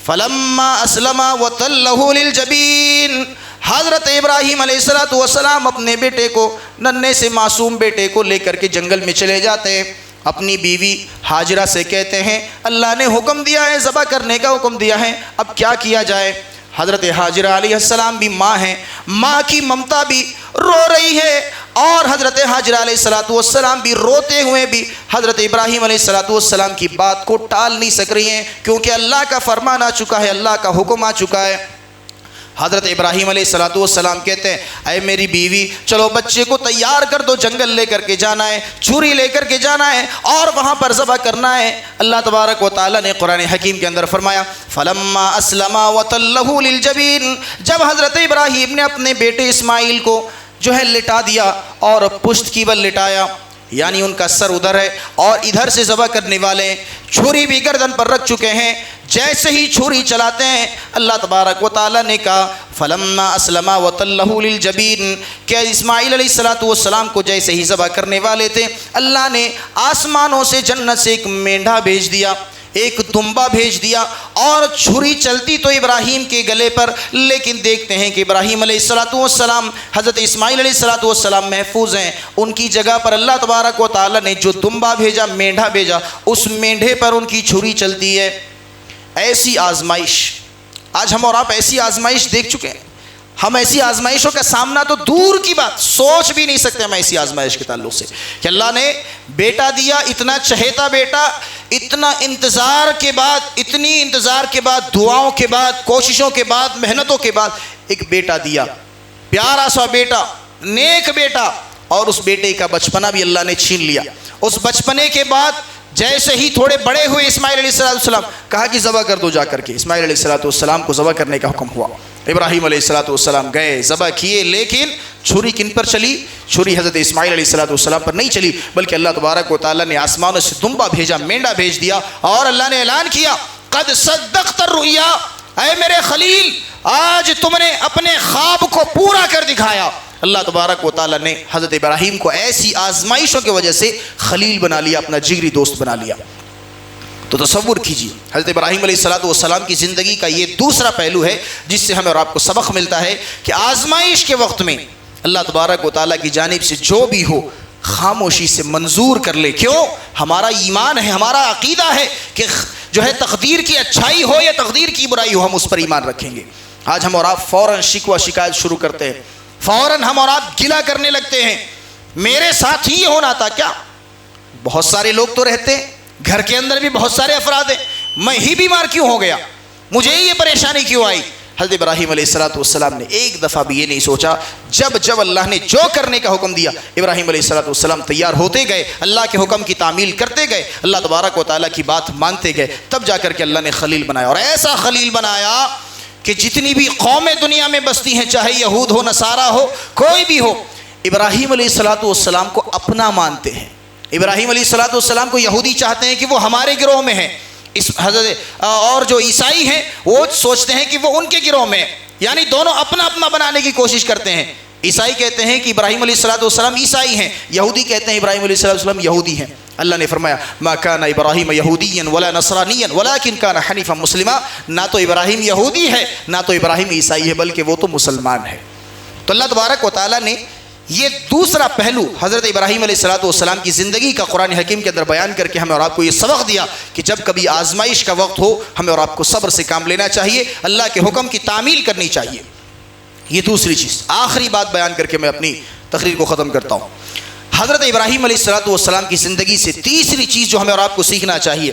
Speaker 2: فلما اسلم وتلہ للجبین، حضرت ابراہیم علیہ السلام اپنے بیٹے کو، ننھے سے معصوم بیٹے کو لے کر کے جنگل میں چلے جاتے ہیں، اپنی بیوی ہاجرہ سے کہتے ہیں اللہ نے حکم دیا ہے، ذبح کرنے کا حکم دیا ہے، اب کیا کیا جائے۔ حضرت ہاجرہ علیہ السلام بھی ماں ہیں، ماں کی ممتا بھی رو رہی ہے، اور حضرت ہاجرہ علیہ السلام بھی روتے ہوئے بھی حضرت ابراہیم علیہ السلام کی بات کو ٹال نہیں سک رہی ہیں، کیونکہ اللہ کا فرمان آ چکا ہے، اللہ کا حکم آ چکا ہے۔ حضرت ابراہیم علیہ السلام کہتے ہیں اے میری بیوی چلو بچے کو تیار کر دو، جنگل لے کر کے جانا ہے، چھری لے کر کے جانا ہے اور وہاں پر ذبح کرنا ہے۔ اللہ تبارک و تعالیٰ نے قرآن حکیم کے اندر فرمایا فلما اسلم وتلہ للجبین، جب حضرت ابراہیم نے اپنے بیٹے اسماعیل کو جو ہے لٹا دیا اور پشت کی بل لٹایا، یعنی ان کا سر ادھر ہے اور ادھر سے ذبح کرنے والے چھری بھی گردن پر رکھ چکے ہیں، جیسے ہی چھری چلاتے ہیں اللہ تبارک و تعالیٰ نے کہا فلما اسلم وتلہ للجبین، کہ اسماعیل علیہ السلام کو جیسے ہی ذبح کرنے والے تھے اللہ نے آسمانوں سے جنت سے ایک مینڈھا بھیج دیا، ایک دمبا بھیج دیا، اور چھری چلتی تو ابراہیم کے گلے پر، لیکن دیکھتے ہیں کہ ابراہیم علیہ السلام حضرت اسماعیل علیہ السلام محفوظ ہیں، ان کی جگہ پر اللہ تبارک و تعالیٰ نے جو دمبا بھیجا، مینڈھا بھیجا، اس مینڈھے پر ان کی چھری چلتی ہے۔ ایسی آزمائش آج ہم اور آپ ایسی آزمائش دیکھ چکے ہیں، ہم ایسی آزمائشوں کا سامنا تو دور کی بات سوچ بھی نہیں سکتے ہم ایسی آزمائش کے تعلق سے کہ اللہ نے بیٹا دیا، اتنا چہیتا بیٹا، اتنا انتظار کے بعد، اتنی انتظار کے بعد، دعاؤں کے بعد، کوششوں کے بعد، محنتوں کے بعد ایک بیٹا دیا، پیارا سا بیٹا، نیک بیٹا، اور اس بیٹے کا بچپنا بھی اللہ نے چھین لیا۔ اس بچپنے کے بعد جیسے ہی تھوڑے بڑے ہوئے اسماعیل علیہ السلام، کہا کہ ذبح کر دو جا کر کے۔ اسماعیل علیہ السلام کو ذبح کرنے کا حکم ہوا۔ ابراہیم علیہ السلام گئے، ذبح کیے، لیکن چھری کن پر چلی؟ چھری حضرت اسماعیل علیہ السلام پر نہیں چلی، بلکہ اللہ تبارک و تعالیٰ نے آسمانوں سے دمبا بھیجا، مینڈا بھیج دیا، اور اللہ نے اعلان کیا قد صدقت الرؤیا، اے میرے خلیل آج تم نے اپنے خواب کو پورا کر دکھایا۔ اللہ تبارک و تعالیٰ نے حضرت ابراہیم کو ایسی آزمائشوں کی وجہ سے خلیل بنا لیا، اپنا جگری دوست بنا لیا۔ تو تصور کیجیے حضرت ابراہیم علیہ السلام کی زندگی کا یہ دوسرا پہلو ہے جس سے ہمیں اور آپ کو سبق ملتا ہے کہ آزمائش کے وقت میں اللہ تبارک و تعالیٰ کی جانب سے جو بھی ہو خاموشی سے منظور کر لے۔ کیوں؟ ہمارا ایمان ہے، ہمارا عقیدہ ہے کہ جو ہے تقدیر کی اچھائی ہو یا تقدیر کی برائی ہو، ہم اس پر ایمان رکھیں گے۔ آج ہم اور آپ فوراً شکوہ شکایت شروع کرتے ہیں، فوراً ہم اور آپ گلہ کرنے لگتے ہیں، میرے ساتھ ہی ہونا تھا کیا؟ بہت سارے لوگ تو رہتے ہیں، گھر کے اندر بھی بہت سارے افراد ہیں، میں ہی بیمار کیوں ہو گیا، مجھے یہ پریشانی کیوں آئی؟ حضرت ابراہیم علیہ السلام نے ایک دفعہ بھی یہ نہیں سوچا۔ جب اللہ نے جو کرنے کا حکم دیا، ابراہیم علیہ السلام تیار ہوتے گئے، اللہ کے حکم کی تعمیل کرتے گئے، اللہ تبارک و تعالیٰ کی بات مانتے گئے، تب جا کر کے اللہ نے خلیل بنایا، اور ایسا خلیل بنایا کہ جتنی بھی قومیں دنیا میں بستی ہیں، چاہے یہود ہو، نصارہ ہو، کوئی بھی ہو، ابراہیم علیہ السلام کو اپنا مانتے ہیں۔ ابراہیم علیہ السلام کو یہودی چاہتے ہیں کہ وہ ہمارے گروہ میں ہیں، حضرت اور جو عیسائی ہیں وہ سوچتے ہیں کہ وہ ان کے گروہ میں ہیں، یعنی دونوں اپنا اپنا بنانے کی کوشش کرتے ہیں۔ عیسائی کہتے ہیں کہ ابراہیم علیہ السلام عیسائی ہیں، یہودی کہتے ہیں ابراہیم علیہ السلام یہودی ہیں۔ اللہ نے فرمایا ما کان ابراہیم یہودیا ولا نصرانیا ولکن کان حنیفا مسلما، نہ تو ابراہیم یہودی ہے نہ تو ابراہیم عیسائی ہے، بلکہ وہ تو مسلمان ہے۔ تو اللہ تبارک و تعالیٰ نے یہ دوسرا پہلو حضرت ابراہیم علیہ السلام کی زندگی کا قرآن حکیم کے اندر بیان کر کے ہمیں اور آپ کو یہ سبق دیا کہ جب کبھی آزمائش کا وقت ہو، ہمیں اور آپ کو صبر سے کام لینا چاہیے، اللہ کے حکم کی تعمیل کرنی چاہیے۔ یہ دوسری چیز، آخری بات بیان کر کے میں اپنی تقریر کو ختم کرتا ہوں۔ حضرت ابراہیم علیہ السلام کی زندگی سے تیسری چیز جو ہمیں اور آپ کو سیکھنا چاہیے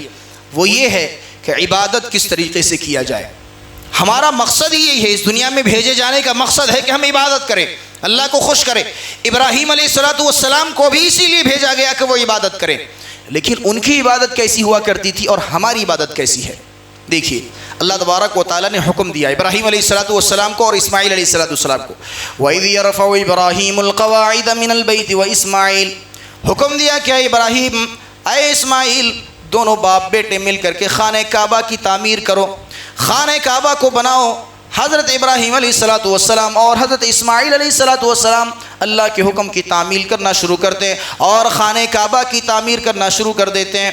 Speaker 2: وہ یہ ہے کہ عبادت کس طریقے سے کیا جائے۔ ہمارا مقصد ہی یہی ہے، اس دنیا میں بھیجے جانے کا مقصد ہے کہ ہم عبادت کریں، اللہ کو خوش کریں۔ ابراہیم علیہ السلام کو بھی اسی لیے بھیجا گیا کہ وہ عبادت کریں، لیکن ان کی عبادت کیسی ہوا کرتی تھی اور ہماری عبادت کیسی ہے؟ دیکھیے اللہ تبارک و تعالیٰ نے حکم دیا ابراہیم علیہ السلام کو اور اسماعیل علیہ السلام کو، وَإِذْ يَرْفَعُ إِبْرَاهِيمُ الْقَوَاعِدَ مِنَ الْبَيْتِ وَإِسْمَاعِيلُ، حکم دیا کہ اے ابراہیم، اے اسماعیل، دونوں باپ بیٹے مل کر کے خانہ کعبہ کی تعمیر کرو، خانہ کعبہ کو بناؤ۔ حضرت ابراہیم علیہ السلام اور حضرت اسماعیل علیہ السلام اللہ کے حکم کی تعمیل کرنا شروع کرتے ہیں اور خانہ کعبہ کی تعمیر کرنا شروع کر دیتے ہیں۔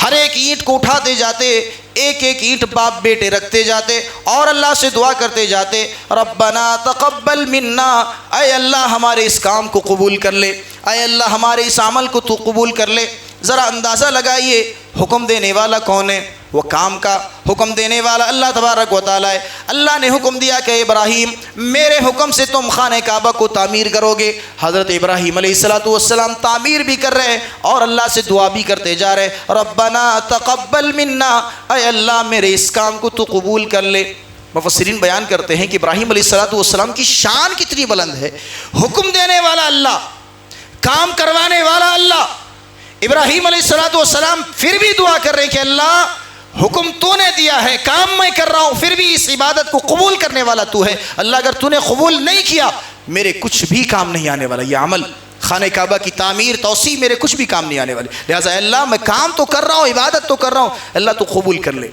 Speaker 2: ہر ایک اینٹ کو اٹھاتے جاتے، ایک ایک اینٹ باپ بیٹے رکھتے جاتے اور اللہ سے دعا کرتے جاتے، ربنا تقبل منا، اے اللہ ہمارے اس کام کو قبول کر لے، اے اللہ ہمارے اس عمل کو تو قبول کر لے۔ ذرا اندازہ لگائیے حکم دینے والا کون ہے؟ وہ کام کا حکم دینے والا اللہ تبارک و تعالیٰ ہے۔ اللہ نے حکم دیا کہ ابراہیم میرے حکم سے تم خانہ کعبہ کو تعمیر کرو گے۔ حضرت ابراہیم علیہ السلام تعمیر بھی کر رہے ہیں اور اللہ سے دعا بھی کرتے جا رہے ہیں، ربنا تقبل منا، اے اللہ میرے اس کام کو تو قبول کر لے۔ مفسرین بیان کرتے ہیں کہ ابراہیم علیہ السلام کی شان کتنی بلند ہے، حکم دینے والا اللہ، کام کروانے والا اللہ، ابراہیم علیہ السلام پھر بھی دعا کر رہے ہیں کہ اللہ حکم تو نے دیا ہے، کام میں کر رہا ہوں، پھر بھی اس عبادت کو قبول کرنے والا تو ہے، اللہ اگر تو نے قبول نہیں کیا میرے کچھ بھی کام نہیں آنے والا، یہ عمل خانہ کعبہ کی تعمیر توسیع میرے کچھ بھی کام نہیں آنے والے، لہٰذا اللہ میں کام تو کر رہا ہوں، عبادت تو کر رہا ہوں، اللہ تو قبول کر لے۔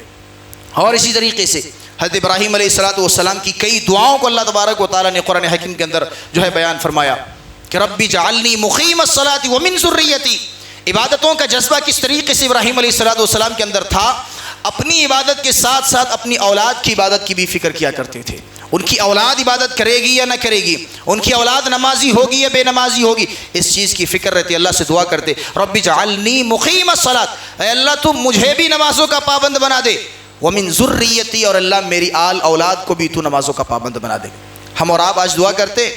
Speaker 2: اور اسی طریقے سے حضرت ابراہیم علیہ السلام کی کئی دعاؤں کو اللہ تبارک و تعالیٰ نے قرآن حکیم کے اندر جو ہے بیان فرمایا کہ ربی جعلنی مقیم الصلاۃ ومن ذریتی۔ عبادتوں کا جذبہ کس طریقے سے ابراہیم علیہ السلام کے اندر تھا، اپنی عبادت کے ساتھ ساتھ اپنی اولاد کی عبادت کی بھی فکر کیا کرتے تھے۔ ان کی اولاد عبادت کرے گی یا نہ کرے گی، ان کی اولاد نمازی ہوگی یا بے نمازی ہوگی، اس چیز کی فکر رہتی، اللہ سے دعا کرتے رب اجعلنی مقیم الصلاۃ، اے اللہ تم مجھے بھی نمازوں کا پابند بنا دے، ومن ذریتی، اور اللہ میری آل اولاد کو بھی تو نمازوں کا پابند بنا دے۔ ہم اور آپ آج دعا کرتے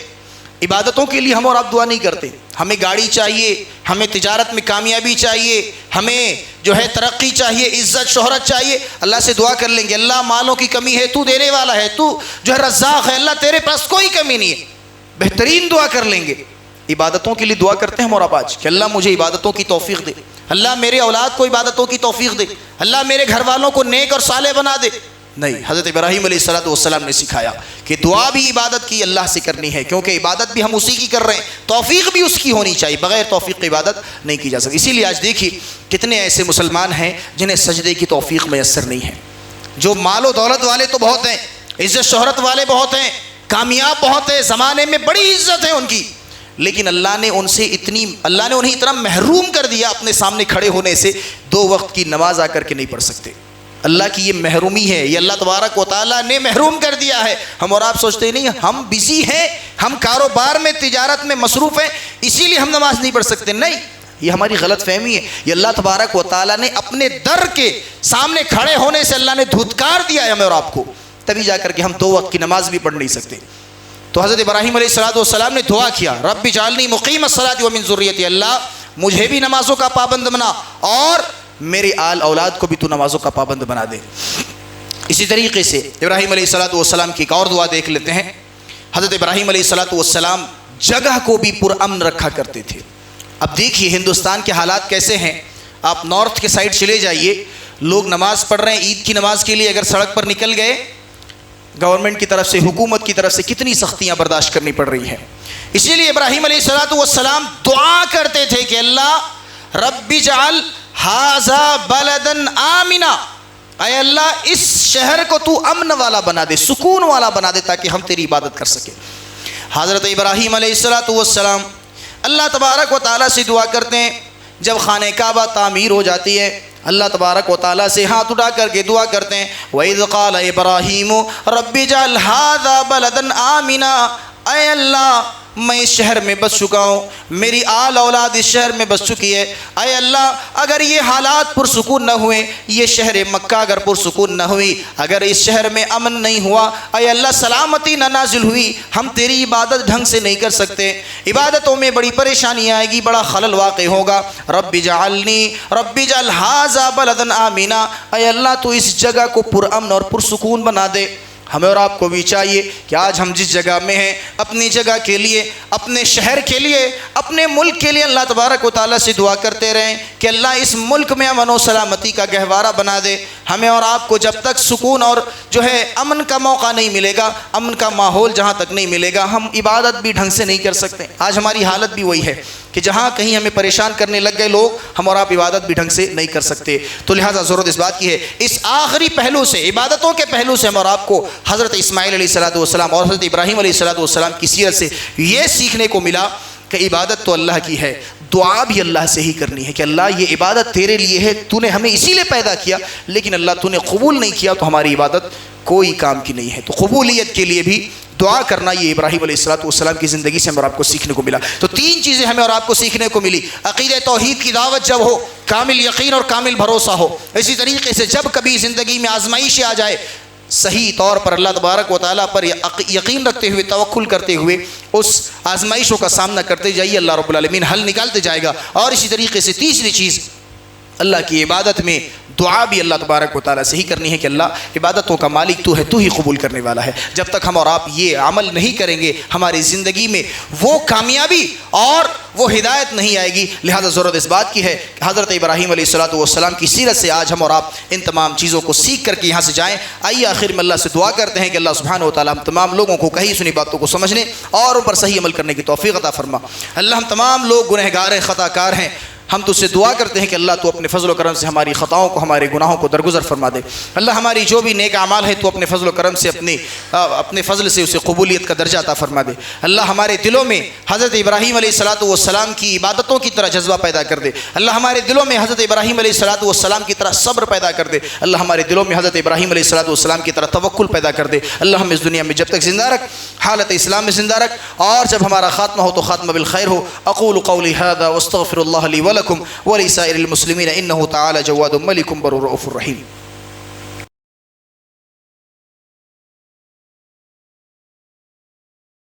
Speaker 2: عبادتوں کے لیے، ہم اور آپ دعا نہیں کرتے، ہمیں گاڑی چاہیے، ہمیں تجارت میں کامیابی چاہیے، ہمیں جو ہے ترقی چاہیے، عزت شہرت چاہیے، اللہ سے دعا کر لیں گے اللہ مالوں کی کمی ہے، تو دینے والا ہے، تو جو ہے رزاق ہے، اللہ تیرے پاس کوئی کمی نہیں ہے، بہترین دعا کر لیں گے۔ عبادتوں کے لیے دعا کرتے ہیں ہم اور آپ آج کہ اللہ مجھے عبادتوں کی توفیق دے،
Speaker 3: اللہ میرے اولاد کو عبادتوں کی توفیق دے، اللہ میرے گھر والوں کو نیک اور صالح بنا دے. نہیں، حضرت ابراہیم علیہ السلام نے سکھایا کہ دعا بھی عبادت کی اللہ سے کرنی ہے، کیونکہ عبادت بھی ہم اسی کی کر رہے ہیں، توفیق بھی اس کی ہونی چاہیے، بغیر توفیق کی عبادت نہیں کی جا سکتی. اسی لیے آج دیکھیے کتنے ایسے مسلمان ہیں جنہیں سجدے کی توفیق میسر نہیں ہے. جو مال و دولت والے تو بہت ہیں، عزت شہرت والے بہت ہیں، کامیاب بہت ہیں، زمانے میں بڑی عزت ہے ان کی، لیکن اللہ نے انہیں اتنا محروم کر دیا اپنے سامنے کھڑے ہونے سے، 2 وقت کی نماز آ کر کے نہیں پڑھ سکتے. اللہ کی یہ محرومی ہے، یہ اللہ تبارک و تعالیٰ نے محروم کر دیا ہے. ہم اور آپ سوچتے نہیں ہم بزی ہیں، ہم کاروبار میں تجارت میں مصروف ہیں، اسی لیے ہم نماز نہیں پڑھ سکتے. نہیں، یہ ہماری غلط فہمی ہے. یہ اللہ تبارک و تعالیٰ نے اپنے در کے سامنے کھڑے ہونے سے اللہ نے دھتکار دیا ہے ہمیں اور آپ کو، تبھی جا کر کے ہم 2 وقت کی نماز بھی پڑھ نہیں سکتے. تو حضرت ابراہیم علیہ السلام نے دعا کیا، رب اجعلنی مقیم الصلاۃ ومن ذریتی، اللہ مجھے بھی نمازوں کا پابند بنا اور میرے آل اولاد کو بھی تو نمازوں کا پابند بنا دے. اسی طریقے سے ابراہیم علیہ السلام کی ایک اور دعا دیکھ لیتے ہیں. حضرت ابراہیم علیہ السلام جگہ کو بھی پرامن رکھا کرتے تھے. اب دیکھیے ہندوستان کے حالات کیسے ہیں. آپ نارتھ کے سائڈ چلے جائیے، لوگ نماز پڑھ رہے ہیں، عید کی نماز کے لیے اگر سڑک پر نکل گئے، گورنمنٹ کی طرف سے، حکومت کی طرف سے کتنی سختیاں برداشت کرنی پڑ رہی ہیں. اسی لیے ابراہیم علیہ السلام دعا کرتے تھے کہ اللہ رب اجعل ھذا بلدا آمنا، اے اللہ اس شہر کو تو امن والا بنا دے، سکون والا بنا دے، تاکہ ہم تیری عبادت کر سکیں. حضرت ابراہیم علیہ السلام اللہ تبارک و تعالیٰ سے دعا کرتے ہیں. جب خانہ کعبہ تعمیر ہو جاتی ہے، اللہ تبارک و تعالیٰ سے ہاتھ اٹھا کر کے دعا کرتے ہیں، وَإِذْ قَالَ إِبْرَاهِيمُ رَبِّ اجْعَلْ هَذَا بَلَدًا آمِنًا، اے اللہ میں اس شہر میں بس چکا ہوں، میری آل اولاد اس شہر میں بس چکی ہے. اے اللہ اگر یہ حالات پرسکون نہ ہوئے، یہ شہر مکہ اگر پرسکون نہ ہوئی، اگر اس شہر میں امن نہیں ہوا، اے اللہ سلامتی نہ نازل ہوئی، ہم تیری عبادت ڈھنگ سے نہیں کر سکتے، عبادتوں میں بڑی پریشانی آئے گی، بڑا خلل واقع ہوگا. رب اجعل ھذا بلدا آمنا، اے اللہ تو اس جگہ کو پرامن اور پرسکون بنا دے. ہمیں اور آپ کو بھی چاہیے کہ آج ہم جس جگہ میں ہیں، اپنی جگہ کے لیے، اپنے شہر کے لیے، اپنے ملک کے لیے اللہ تبارک و تعالیٰ سے دعا کرتے رہیں کہ اللہ اس ملک میں امن و سلامتی کا گہوارہ بنا دے. ہمیں اور آپ کو جب تک سکون اور جو ہے امن کا موقع نہیں ملے گا، امن کا ماحول جہاں تک نہیں ملے گا، ہم عبادت بھی ڈھنگ سے نہیں کر سکتے. آج ہماری حالت بھی وہی ہے کہ جہاں کہیں ہمیں پریشان کرنے لگ گئے لوگ، ہم اور آپ عبادت بھی ڈھنگ سے نہیں کر سکتے. تو لہٰذا ضرورت اس بات کی ہے، اس آخری پہلو سے، عبادتوں کے پہلو سے ہم اور آپ کو حضرت اسماعیل علیہ السلام اور حضرت ابراہیم علیہ السلام کی سیرت سے یہ سیکھنے کو ملا کہ عبادت تو اللہ کی ہے، دعا بھی اللہ سے ہی کرنی ہے کہ اللہ یہ عبادت تیرے لیے ہے، تو نے ہمیں اسی لیے پیدا کیا، لیکن اللہ تو نے قبول نہیں کیا تو ہماری عبادت کوئی کام کی نہیں ہے. تو قبولیت کے لیے بھی دعا کرنا، یہ ابراہیم علیہ السلام کی زندگی سے ہمیں اور آپ کو سیکھنے کو ملا. تو 3 چیزیں ہمیں اور آپ کو سیکھنے کو ملی. عقیدہ توحید کی دعوت جب ہو، کامل یقین اور کامل بھروسہ ہو. اسی طریقے سے جب کبھی زندگی میں آزمائش آ جائے، صحیح طور پر اللہ تبارک و تعالیٰ پر یقین رکھتے ہوئے، توکل کرتے ہوئے اس آزمائشوں کا سامنا کرتے جائیے، اللہ رب العالمین حل نکالتے جائے گا. اور اسی طریقے سے تیسری چیز، اللہ کی عبادت میں دعا بھی اللہ تبارک و تعالیٰ سے ہی کرنی ہے کہ اللہ عبادتوں کا مالک تو ہے، تو ہی قبول کرنے والا ہے. جب تک ہم اور آپ یہ عمل نہیں کریں گے، ہماری زندگی میں وہ کامیابی اور وہ ہدایت نہیں آئے گی. لہذا ضرورت اس بات کی ہے کہ حضرت ابراہیم علیہ السلام کی سیرت سے آج ہم اور آپ ان تمام چیزوں کو سیکھ کر کے یہاں سے جائیں. آئیے آخر میں اللہ سے دعا کرتے ہیں کہ اللہ سبحانہ و تعالیٰ ہم تمام لوگوں کو کہی سنی باتوں کو سمجھنے اور ان پر صحیح عمل کرنے کی توفیق عطا فرما. اللہ ہم تمام لوگ گنہگار ہیں، خطا کار ہیں، ہم تجھ سے دعا کرتے ہیں کہ اللہ تو اپنے فضل و کرم سے ہماری خطاؤں کو، ہمارے گناہوں کو درگزر فرما دے. اللہ ہماری جو بھی نیک اعمال ہیں تو اپنے فضل و کرم سے اپنے فضل سے اسے قبولیت کا درجہ عطا فرما دے. اللہ ہمارے دلوں میں حضرت ابراہیم علیہ السلام کی عبادتوں کی طرح جذبہ پیدا کر دے. اللہ ہمارے دلوں میں حضرت ابراہیم علیہ السلام کی طرح صبر پیدا کر دے. اللہ ہمارے دلوں میں حضرت ابراہیم علیہ السلام کی طرح توکل پیدا کر دے. اللہ ہم اس دنیا میں جب تک زندہ رکھ، حالت اسلام میں زندہ رکھ، اور جب ہمارا خاتمہ ہو تو خاتمہ بالخیر ہو. اقول قولی ھذا واستغفر اللہ لی ولکم ولسائر المسلمین انہ تعالی جواد ملک بر رؤوف رحیم.